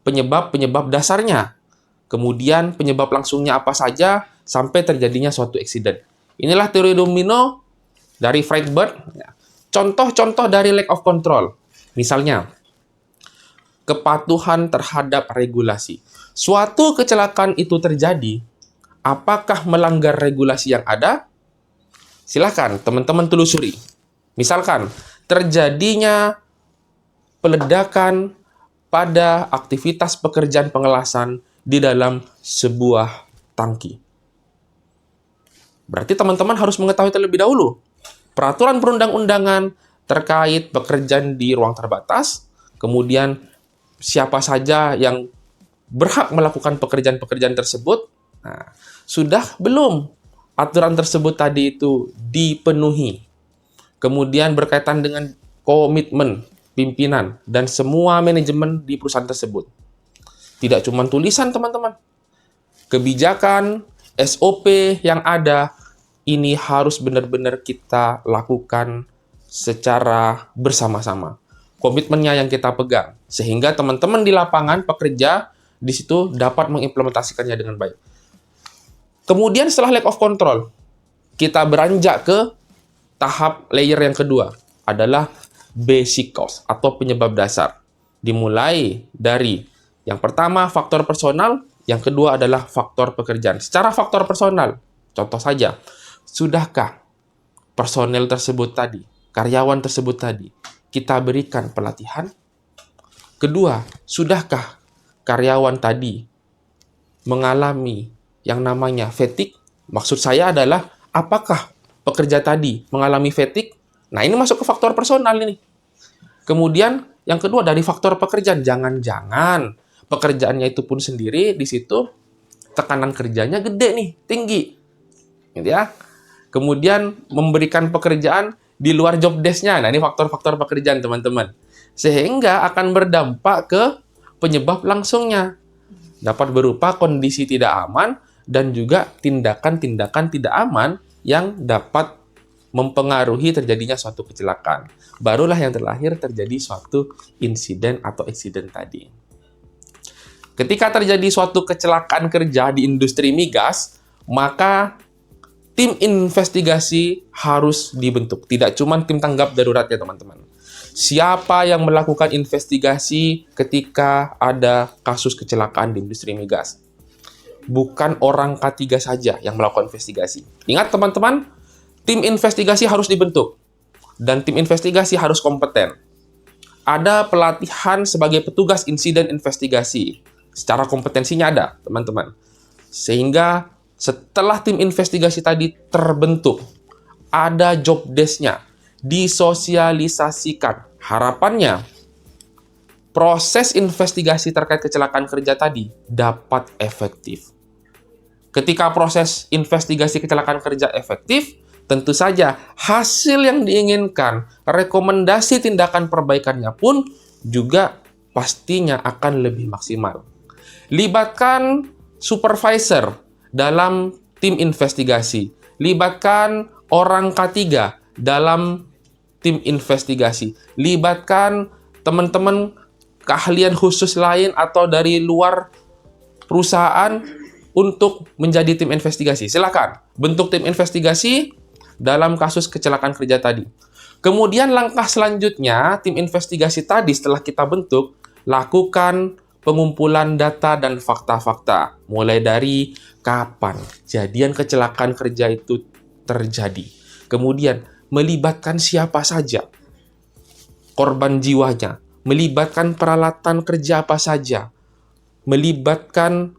penyebab-penyebab dasarnya. Kemudian penyebab langsungnya apa saja sampai terjadinya suatu eksiden. Inilah teori domino dari Freiberg. Contoh-contoh dari lack of control. Misalnya, kepatuhan terhadap regulasi. Suatu kecelakaan itu terjadi, apakah melanggar regulasi yang ada? Silakan teman-teman telusuri. Misalkan terjadinya peledakan pada aktivitas pekerjaan pengelasan di dalam sebuah tangki. Berarti teman-teman harus mengetahui terlebih dahulu peraturan perundang-undangan terkait pekerjaan di ruang terbatas, kemudian siapa saja yang berhak melakukan pekerjaan-pekerjaan tersebut. Nah, sudah belum aturan tersebut tadi itu dipenuhi? Kemudian berkaitan dengan komitmen pimpinan dan semua manajemen di perusahaan tersebut. Tidak cuma tulisan, teman-teman. Kebijakan, SOP yang ada, ini harus benar-benar kita lakukan secara bersama-sama. Komitmennya yang kita pegang. Sehingga teman-teman di lapangan, pekerja, di situ dapat mengimplementasikannya dengan baik. Kemudian setelah lack of control, kita beranjak ke tahap layer yang kedua, adalah basic cause atau penyebab dasar. Dimulai dari yang pertama faktor personal, yang kedua adalah faktor pekerjaan. Secara faktor personal, contoh saja, sudahkah personel tersebut tadi, karyawan tersebut tadi, kita berikan pelatihan? Kedua, sudahkah karyawan tadi mengalami yang namanya fatigue? Maksud saya adalah, apakah pekerja tadi mengalami fatigue? Nah, ini masuk ke faktor personal ini. Kemudian, yang kedua dari faktor pekerjaan. Jangan-jangan pekerjaannya itu pun sendiri, di situ tekanan kerjanya gede nih, tinggi. Gitu ya. Kemudian, memberikan pekerjaan di luar job desk-nya. Nah, ini faktor-faktor pekerjaan, teman-teman. Sehingga akan berdampak ke penyebab langsungnya. Dapat berupa kondisi tidak aman dan juga tindakan-tindakan tidak aman yang dapat mempengaruhi terjadinya suatu kecelakaan. Barulah yang terakhir terjadi suatu insiden atau eksiden tadi. Ketika terjadi suatu kecelakaan kerja di industri migas, maka tim investigasi harus dibentuk. Tidak cuma tim tanggap darurat ya teman-teman. Siapa yang melakukan investigasi ketika ada kasus kecelakaan di industri migas? Bukan orang K3 saja yang melakukan investigasi. Ingat teman-teman, tim investigasi harus dibentuk. Dan tim investigasi harus kompeten. Ada pelatihan sebagai petugas insiden investigasi. Secara kompetensinya ada, teman-teman. Sehingga setelah tim investigasi tadi terbentuk, ada job desk-nya, disosialisasikan. Harapannya, proses investigasi terkait kecelakaan kerja tadi dapat efektif. Ketika proses investigasi kecelakaan kerja efektif, tentu saja hasil yang diinginkan, rekomendasi tindakan perbaikannya pun juga pastinya akan lebih maksimal. Libatkan supervisor dalam tim investigasi. Libatkan orang K3 dalam tim investigasi. Libatkan teman-teman keahlian khusus lain atau dari luar perusahaan untuk menjadi tim investigasi. Silakan bentuk tim investigasi dalam kasus kecelakaan kerja tadi. Kemudian langkah selanjutnya, tim investigasi tadi setelah kita bentuk, lakukan pengumpulan data dan fakta-fakta. Mulai dari kapan kejadian kecelakaan kerja itu terjadi. Kemudian melibatkan siapa saja korban jiwanya, melibatkan peralatan kerja apa saja, melibatkan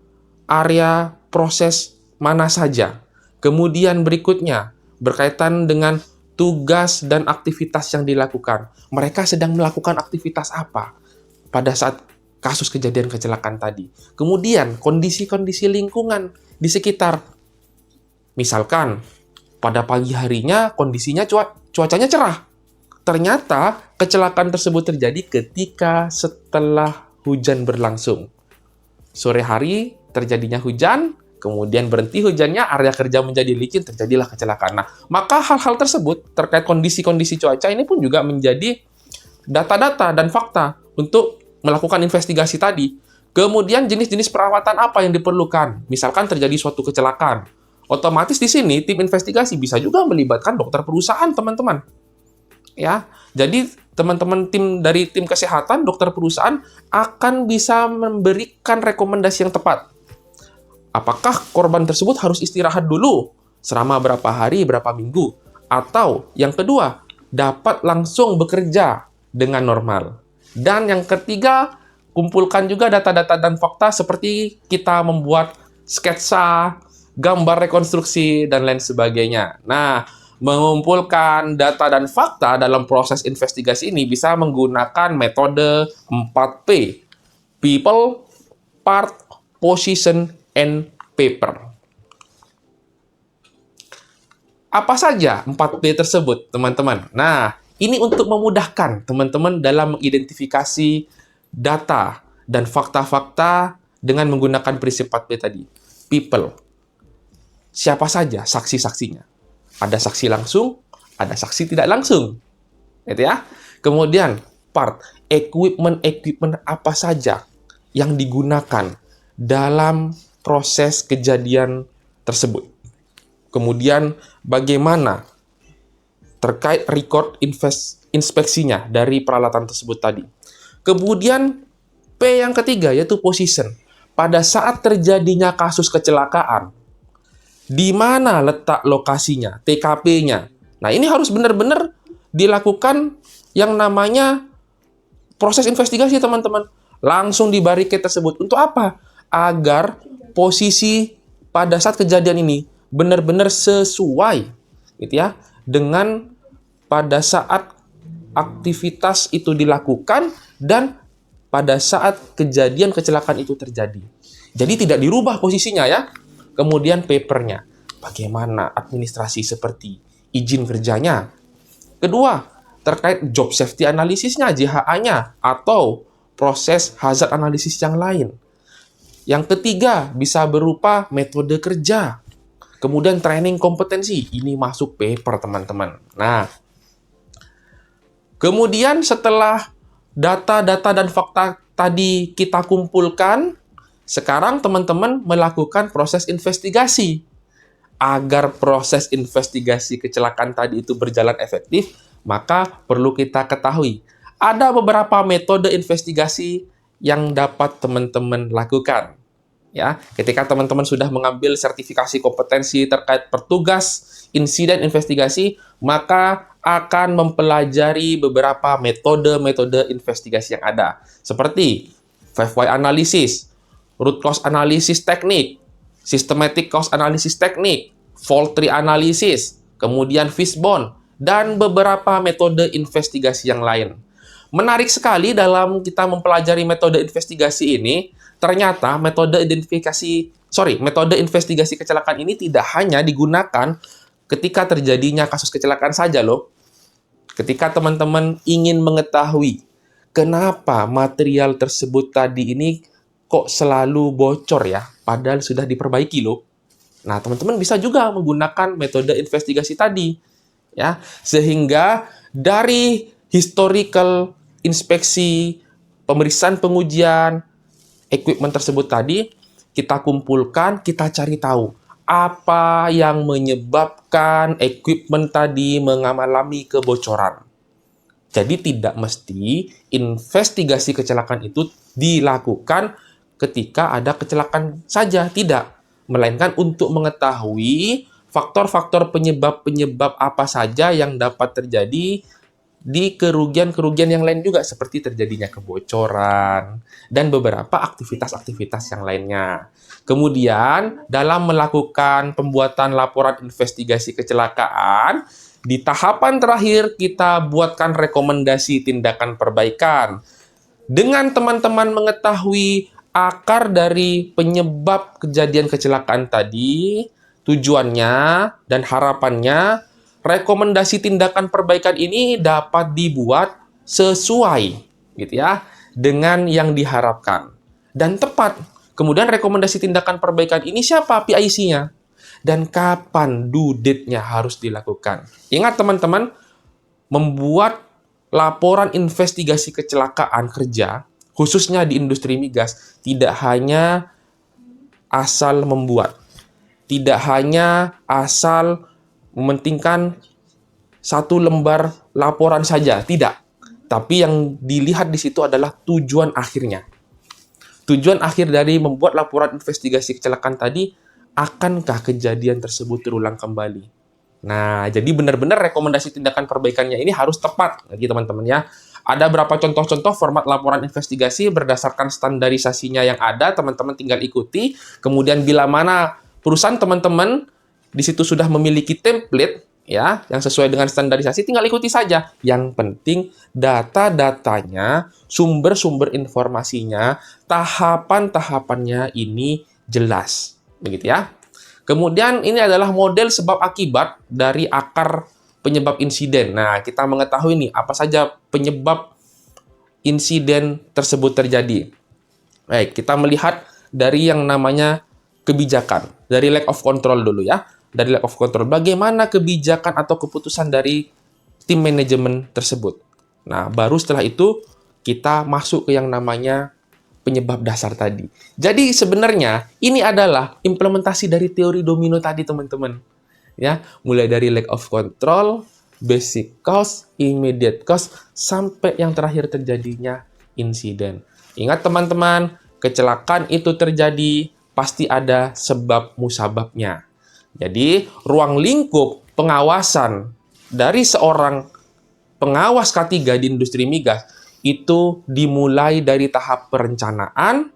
area proses mana saja. Kemudian berikutnya, berkaitan dengan tugas dan aktivitas yang dilakukan. Mereka sedang melakukan aktivitas apa pada saat kasus kejadian kecelakaan tadi. Kemudian, kondisi-kondisi lingkungan di sekitar. Misalkan, pada pagi harinya kondisinya cuacanya cerah. Ternyata kecelakaan tersebut terjadi ketika setelah hujan berlangsung. Sore hari terjadinya hujan, kemudian berhenti hujannya, area kerja menjadi licin, terjadilah kecelakaan. Nah, maka hal-hal tersebut terkait kondisi-kondisi cuaca ini pun juga menjadi data-data dan fakta untuk melakukan investigasi tadi. Kemudian jenis-jenis perawatan apa yang diperlukan? Misalkan terjadi suatu kecelakaan. Otomatis di sini tim investigasi bisa juga melibatkan dokter perusahaan, teman-teman. ya. Jadi teman-teman dari tim kesehatan, dokter perusahaan akan bisa memberikan rekomendasi yang tepat. Apakah korban tersebut harus istirahat dulu selama berapa hari, berapa minggu? Atau yang kedua, dapat langsung bekerja dengan normal. Dan yang ketiga, kumpulkan juga data-data dan fakta seperti kita membuat sketsa, gambar rekonstruksi, dan lain sebagainya. Nah, mengumpulkan data dan fakta dalam proses investigasi ini bisa menggunakan metode 4P. People, Part, Position, and Paper. Apa saja 4P tersebut, teman-teman? Nah, ini untuk memudahkan teman-teman dalam mengidentifikasi data dan fakta-fakta dengan menggunakan prinsip 4P tadi. People. Siapa saja saksi-saksinya? Ada saksi langsung, ada saksi tidak langsung. Gitu ya. Kemudian, part. Equipment apa saja yang digunakan dalam proses kejadian tersebut. Kemudian bagaimana terkait record inspeksinya dari peralatan tersebut tadi. Kemudian P yang ketiga yaitu position. Pada saat terjadinya kasus kecelakaan, di mana letak lokasinya, TKP-nya. Nah, ini harus benar-benar dilakukan yang namanya proses investigasi, teman-teman. Langsung di barricade tersebut. Untuk apa? Agar posisi pada saat kejadian ini benar-benar sesuai gitu ya dengan pada saat aktivitas itu dilakukan dan pada saat kejadian kecelakaan itu terjadi. Jadi tidak dirubah posisinya ya. Kemudian papernya, bagaimana administrasi seperti izin kerjanya. Kedua, terkait job safety analisisnya, JHA-nya, atau proses hazard analisis yang lain. Yang ketiga, bisa berupa metode kerja. Kemudian training kompetensi, ini masuk paper, teman-teman. Nah, kemudian setelah data-data dan fakta tadi kita kumpulkan, sekarang teman-teman melakukan proses investigasi. Agar proses investigasi kecelakaan tadi itu berjalan efektif, maka perlu kita ketahui. Ada beberapa metode investigasi yang dapat teman-teman lakukan. Ya, ketika teman-teman sudah mengambil sertifikasi kompetensi terkait petugas insiden investigasi, maka akan mempelajari beberapa metode-metode investigasi yang ada, seperti 5 why analysis, root cause analysis teknik, systematic cause analysis teknik, fault tree analysis, kemudian fishbone, dan beberapa metode investigasi yang lain. Menarik sekali dalam kita mempelajari metode investigasi ini, ternyata metode investigasi kecelakaan ini tidak hanya digunakan ketika terjadinya kasus kecelakaan saja loh. Ketika teman-teman ingin mengetahui kenapa material tersebut tadi ini kok selalu bocor ya, padahal sudah diperbaiki loh. Nah, teman-teman bisa juga menggunakan metode investigasi tadi, ya, sehingga dari historical inspeksi, pemeriksaan pengujian, equipment tersebut tadi, kita kumpulkan, kita cari tahu apa yang menyebabkan equipment tadi mengalami kebocoran. Jadi tidak mesti investigasi kecelakaan itu dilakukan ketika ada kecelakaan saja, tidak. Melainkan untuk mengetahui faktor-faktor penyebab-penyebab apa saja yang dapat terjadi di kerugian-kerugian yang lain juga, seperti terjadinya kebocoran dan beberapa aktivitas-aktivitas yang lainnya. Kemudian, dalam melakukan pembuatan laporan investigasi kecelakaan, di tahapan terakhir kita buatkan rekomendasi tindakan perbaikan. Dengan teman-teman mengetahui akar dari penyebab kejadian kecelakaan tadi, tujuannya dan harapannya, rekomendasi tindakan perbaikan ini dapat dibuat sesuai gitu ya dengan yang diharapkan dan tepat. Kemudian rekomendasi tindakan perbaikan ini siapa PIC-nya dan kapan due date-nya harus dilakukan. Ingat teman-teman, membuat laporan investigasi kecelakaan kerja khususnya di industri migas tidak hanya asal membuat, tidak hanya asal mementingkan satu lembar laporan saja, tidak. Tapi yang dilihat di situ adalah tujuan akhirnya. Tujuan akhir dari membuat laporan investigasi kecelakaan tadi, akankah kejadian tersebut terulang kembali? Nah, jadi benar-benar rekomendasi tindakan perbaikannya ini harus tepat, lagi teman-teman ya. Ada berapa contoh-contoh format laporan investigasi berdasarkan standarisasinya yang ada, teman-teman tinggal ikuti. Kemudian bila mana perusahaan teman-teman di situ sudah memiliki template, ya, yang sesuai dengan standarisasi, tinggal ikuti saja. Yang penting data-datanya, sumber-sumber informasinya, tahapan-tahapannya ini jelas. Begitu ya. Kemudian ini adalah model sebab akibat dari akar penyebab insiden. Nah, kita mengetahui nih apa saja penyebab insiden tersebut terjadi. Baik, kita melihat dari yang namanya kebijakan. Dari lack of control dulu ya. Dari lack of control. Bagaimana kebijakan atau keputusan dari tim manajemen tersebut. Nah, baru setelah itu kita masuk ke yang namanya penyebab dasar tadi. Jadi sebenarnya ini adalah implementasi dari teori domino tadi, teman-teman. Ya, mulai dari lack of control, basic cause, immediate cause, sampai yang terakhir terjadinya insiden. Ingat teman-teman, kecelakaan itu terjadi pasti ada sebab musababnya. Jadi, ruang lingkup pengawasan dari seorang pengawas K3 di industri migas itu dimulai dari tahap perencanaan,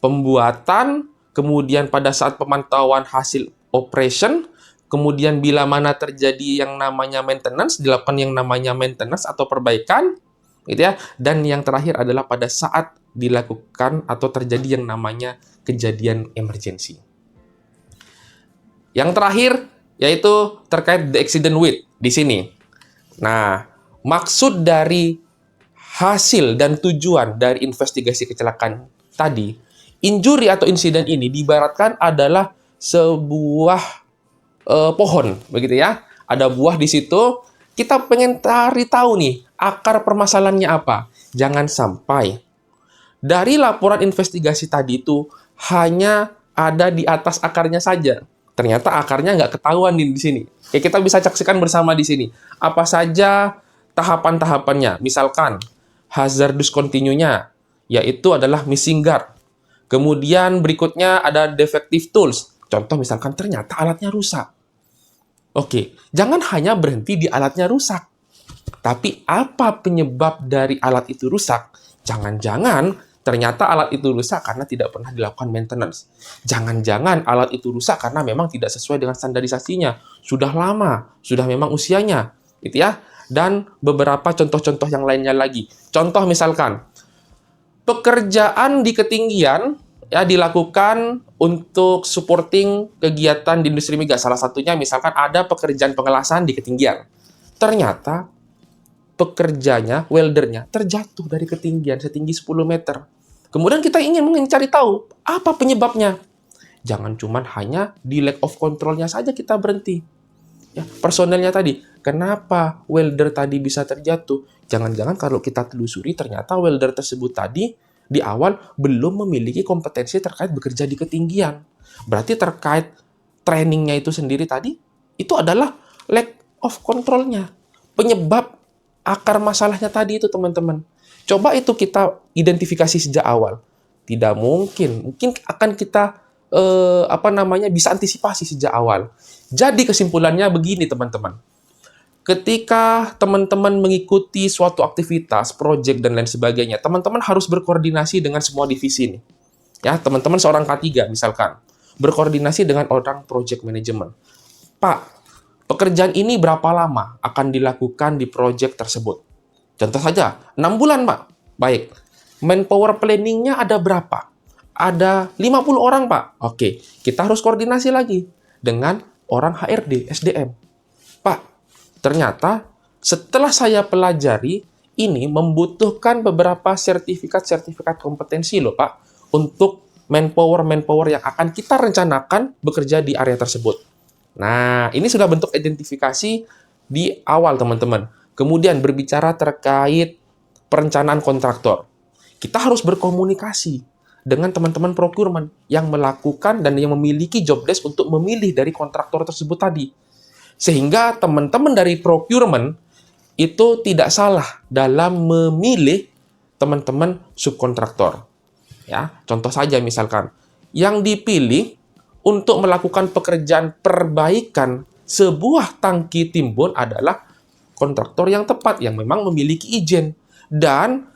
pembuatan, kemudian pada saat pemantauan hasil operation, kemudian bila mana terjadi yang namanya maintenance, dilakukan yang namanya maintenance atau perbaikan, gitu ya. Dan yang terakhir adalah pada saat dilakukan atau terjadi yang namanya kejadian emergency. Yang terakhir yaitu terkait the accident with di sini. Nah, maksud dari hasil dan tujuan dari investigasi kecelakaan tadi, injury atau insiden ini diibaratkan adalah sebuah pohon, begitu ya. Ada buah di situ, kita pengen cari tahu nih, akar permasalahannya apa. Jangan sampai dari laporan investigasi tadi itu hanya ada di atas akarnya saja. Ternyata akarnya nggak ketahuan di sini. Ya, kita bisa saksikan bersama di sini. Apa saja tahapan-tahapannya. Misalkan, hazardous continue-nya, yaitu adalah missing guard. Kemudian berikutnya ada defective tools. Contoh misalkan ternyata alatnya rusak. Oke, jangan hanya berhenti di alatnya rusak. Tapi apa penyebab dari alat itu rusak? Jangan-jangan ternyata alat itu rusak karena tidak pernah dilakukan maintenance. Jangan-jangan alat itu rusak karena memang tidak sesuai dengan standarisasinya. Sudah lama, sudah memang usianya. Gitu ya. Dan beberapa contoh-contoh yang lainnya lagi. Contoh misalkan, pekerjaan di ketinggian ya dilakukan untuk supporting kegiatan di industri migas. Salah satunya misalkan ada pekerjaan pengelasan di ketinggian. Ternyata pekerjanya, weldernya, terjatuh dari ketinggian setinggi 10 meter. Kemudian kita ingin mencari tahu apa penyebabnya. Jangan cuma hanya di lack of control-nya saja kita berhenti. Ya, personelnya tadi, kenapa welder tadi bisa terjatuh? Jangan-jangan kalau kita telusuri ternyata welder tersebut tadi di awal belum memiliki kompetensi terkait bekerja di ketinggian. Berarti terkait trainingnya itu sendiri tadi, itu adalah lack of control-nya. Penyebab akar masalahnya tadi itu, teman-teman. Coba itu kita identifikasi sejak awal. Tidak mungkin akan kita bisa antisipasi sejak awal. Jadi kesimpulannya begini, teman-teman. Ketika teman-teman mengikuti suatu aktivitas, project dan lain sebagainya, teman-teman harus berkoordinasi dengan semua divisi ini. Ya, teman-teman seorang K3 misalkan, berkoordinasi dengan orang project management. Pak, pekerjaan ini berapa lama akan dilakukan di project tersebut? Contoh saja, 6 bulan, Pak. Baik. Manpower planning-nya ada berapa? Ada 50 orang, Pak. Oke, kita harus koordinasi lagi dengan orang HRD, SDM. Pak, ternyata setelah saya pelajari, ini membutuhkan beberapa sertifikat kompetensi loh, Pak, untuk manpower yang akan kita rencanakan bekerja di area tersebut. Nah, ini sudah bentuk identifikasi di awal, teman-teman. Kemudian berbicara terkait perencanaan kontraktor. Kita harus berkomunikasi dengan teman-teman procurement yang melakukan dan yang memiliki job desk untuk memilih dari kontraktor tersebut tadi. Sehingga teman-teman dari procurement itu tidak salah dalam memilih teman-teman subkontraktor. Ya, contoh saja misalkan yang dipilih untuk melakukan pekerjaan perbaikan sebuah tangki timbun adalah kontraktor yang tepat yang memang memiliki izin. Dan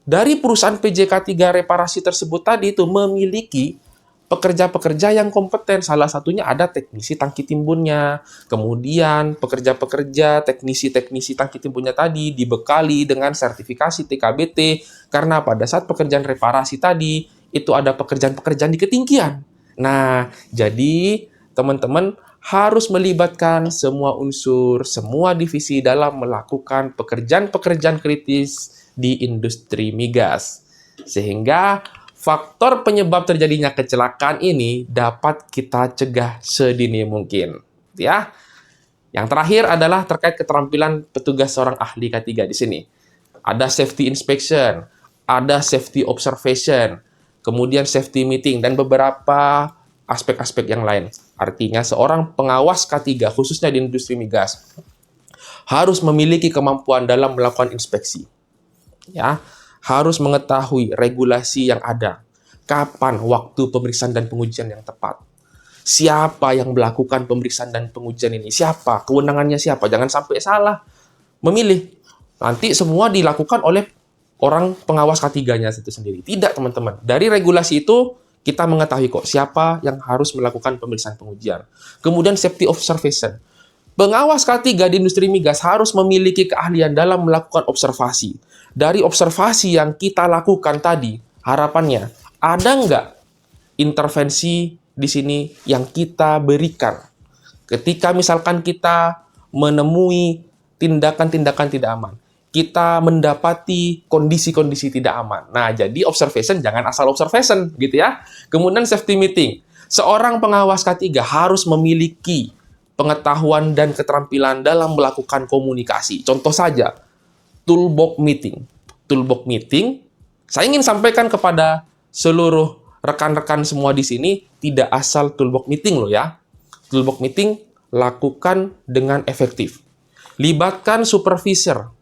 dari perusahaan PJK 3 reparasi tersebut tadi itu memiliki pekerja-pekerja yang kompeten. Salah satunya ada teknisi tangki timbunnya. Kemudian pekerja-pekerja teknisi-teknisi tangki timbunnya tadi dibekali dengan sertifikasi TKBT. Karena pada saat pekerjaan reparasi tadi, itu ada pekerjaan-pekerjaan di ketinggian. Nah, jadi teman-teman harus melibatkan semua unsur, semua divisi dalam melakukan pekerjaan-pekerjaan kritis di industri migas. Sehingga faktor penyebab terjadinya kecelakaan ini dapat kita cegah sedini mungkin. Ya. Yang terakhir adalah terkait keterampilan petugas seorang ahli K3 di sini. Ada safety inspection, ada safety observation, kemudian safety meeting, dan beberapa aspek-aspek yang lain. Artinya seorang pengawas K3, khususnya di industri migas, harus memiliki kemampuan dalam melakukan inspeksi. Ya, harus mengetahui regulasi yang ada, kapan waktu pemeriksaan dan pengujian yang tepat, siapa yang melakukan pemeriksaan dan pengujian ini, siapa, kewenangannya siapa, jangan sampai salah memilih. Nanti semua dilakukan oleh orang pengawas K3-nya itu sendiri. Tidak, teman-teman. Dari regulasi itu, kita mengetahui kok siapa yang harus melakukan pemeriksaan pengujian. Kemudian safety observation. Pengawas K3 di industri migas harus memiliki keahlian dalam melakukan observasi. Dari observasi yang kita lakukan tadi, harapannya, ada nggak intervensi di sini yang kita berikan? Ketika misalkan kita menemui tindakan-tindakan tidak aman, kita mendapati kondisi-kondisi tidak aman. Nah, jadi observation jangan asal observation, gitu ya. Kemudian safety meeting. Seorang pengawas K3 harus memiliki pengetahuan dan keterampilan dalam melakukan komunikasi. Contoh saja, toolbox meeting. Toolbox meeting, saya ingin sampaikan kepada seluruh rekan-rekan semua di sini, tidak asal toolbox meeting loh ya. Toolbox meeting lakukan dengan efektif. Libatkan supervisor.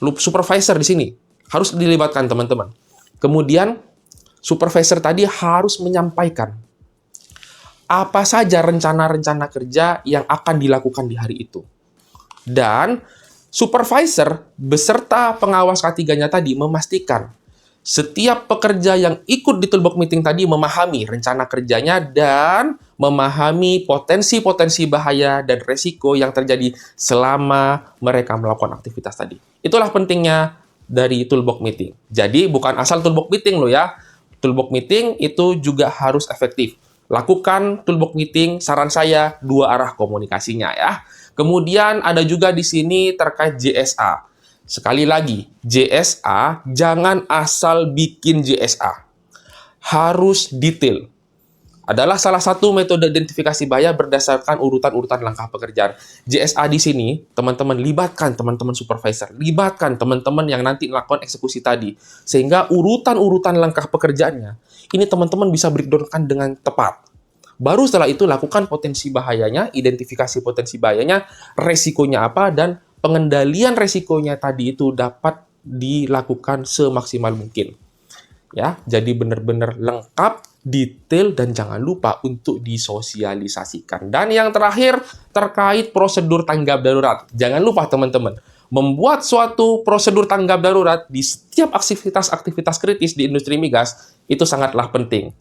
Supervisor di sini harus dilibatkan, teman-teman. Kemudian supervisor tadi harus menyampaikan apa saja rencana-rencana kerja yang akan dilakukan di hari itu. Dan supervisor beserta pengawas K3-nya tadi memastikan setiap pekerja yang ikut di toolbox meeting tadi memahami rencana kerjanya dan memahami potensi-potensi bahaya dan resiko yang terjadi selama mereka melakukan aktivitas tadi. Itulah pentingnya dari toolbox meeting. Jadi bukan asal toolbox meeting loh ya. Toolbox meeting itu juga harus efektif. Lakukan toolbox meeting, saran saya, 2 arah komunikasinya ya. Kemudian ada juga di sini terkait JSA. Sekali lagi, JSA jangan asal bikin JSA. Harus detail. Adalah salah satu metode identifikasi bahaya berdasarkan urutan-urutan langkah pekerjaan. JSA di sini, teman-teman libatkan teman-teman supervisor, libatkan teman-teman yang nanti melakukan eksekusi tadi. Sehingga urutan-urutan langkah pekerjaannya, ini teman-teman bisa breakdown-kan dengan tepat. Baru setelah itu lakukan potensi bahayanya, identifikasi potensi bahayanya, resikonya apa, dan pengendalian resikonya tadi itu dapat dilakukan semaksimal mungkin. Ya, jadi benar-benar lengkap, detail, dan jangan lupa untuk disosialisasikan. Dan yang terakhir, terkait prosedur tanggap darurat. Jangan lupa teman-teman, membuat suatu prosedur tanggap darurat di setiap aktivitas-aktivitas kritis di industri migas itu sangatlah penting.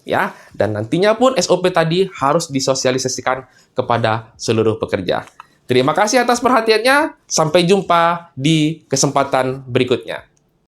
Ya, dan nantinya pun SOP tadi harus disosialisasikan kepada seluruh pekerja. Terima kasih atas perhatiannya. Sampai jumpa di kesempatan berikutnya.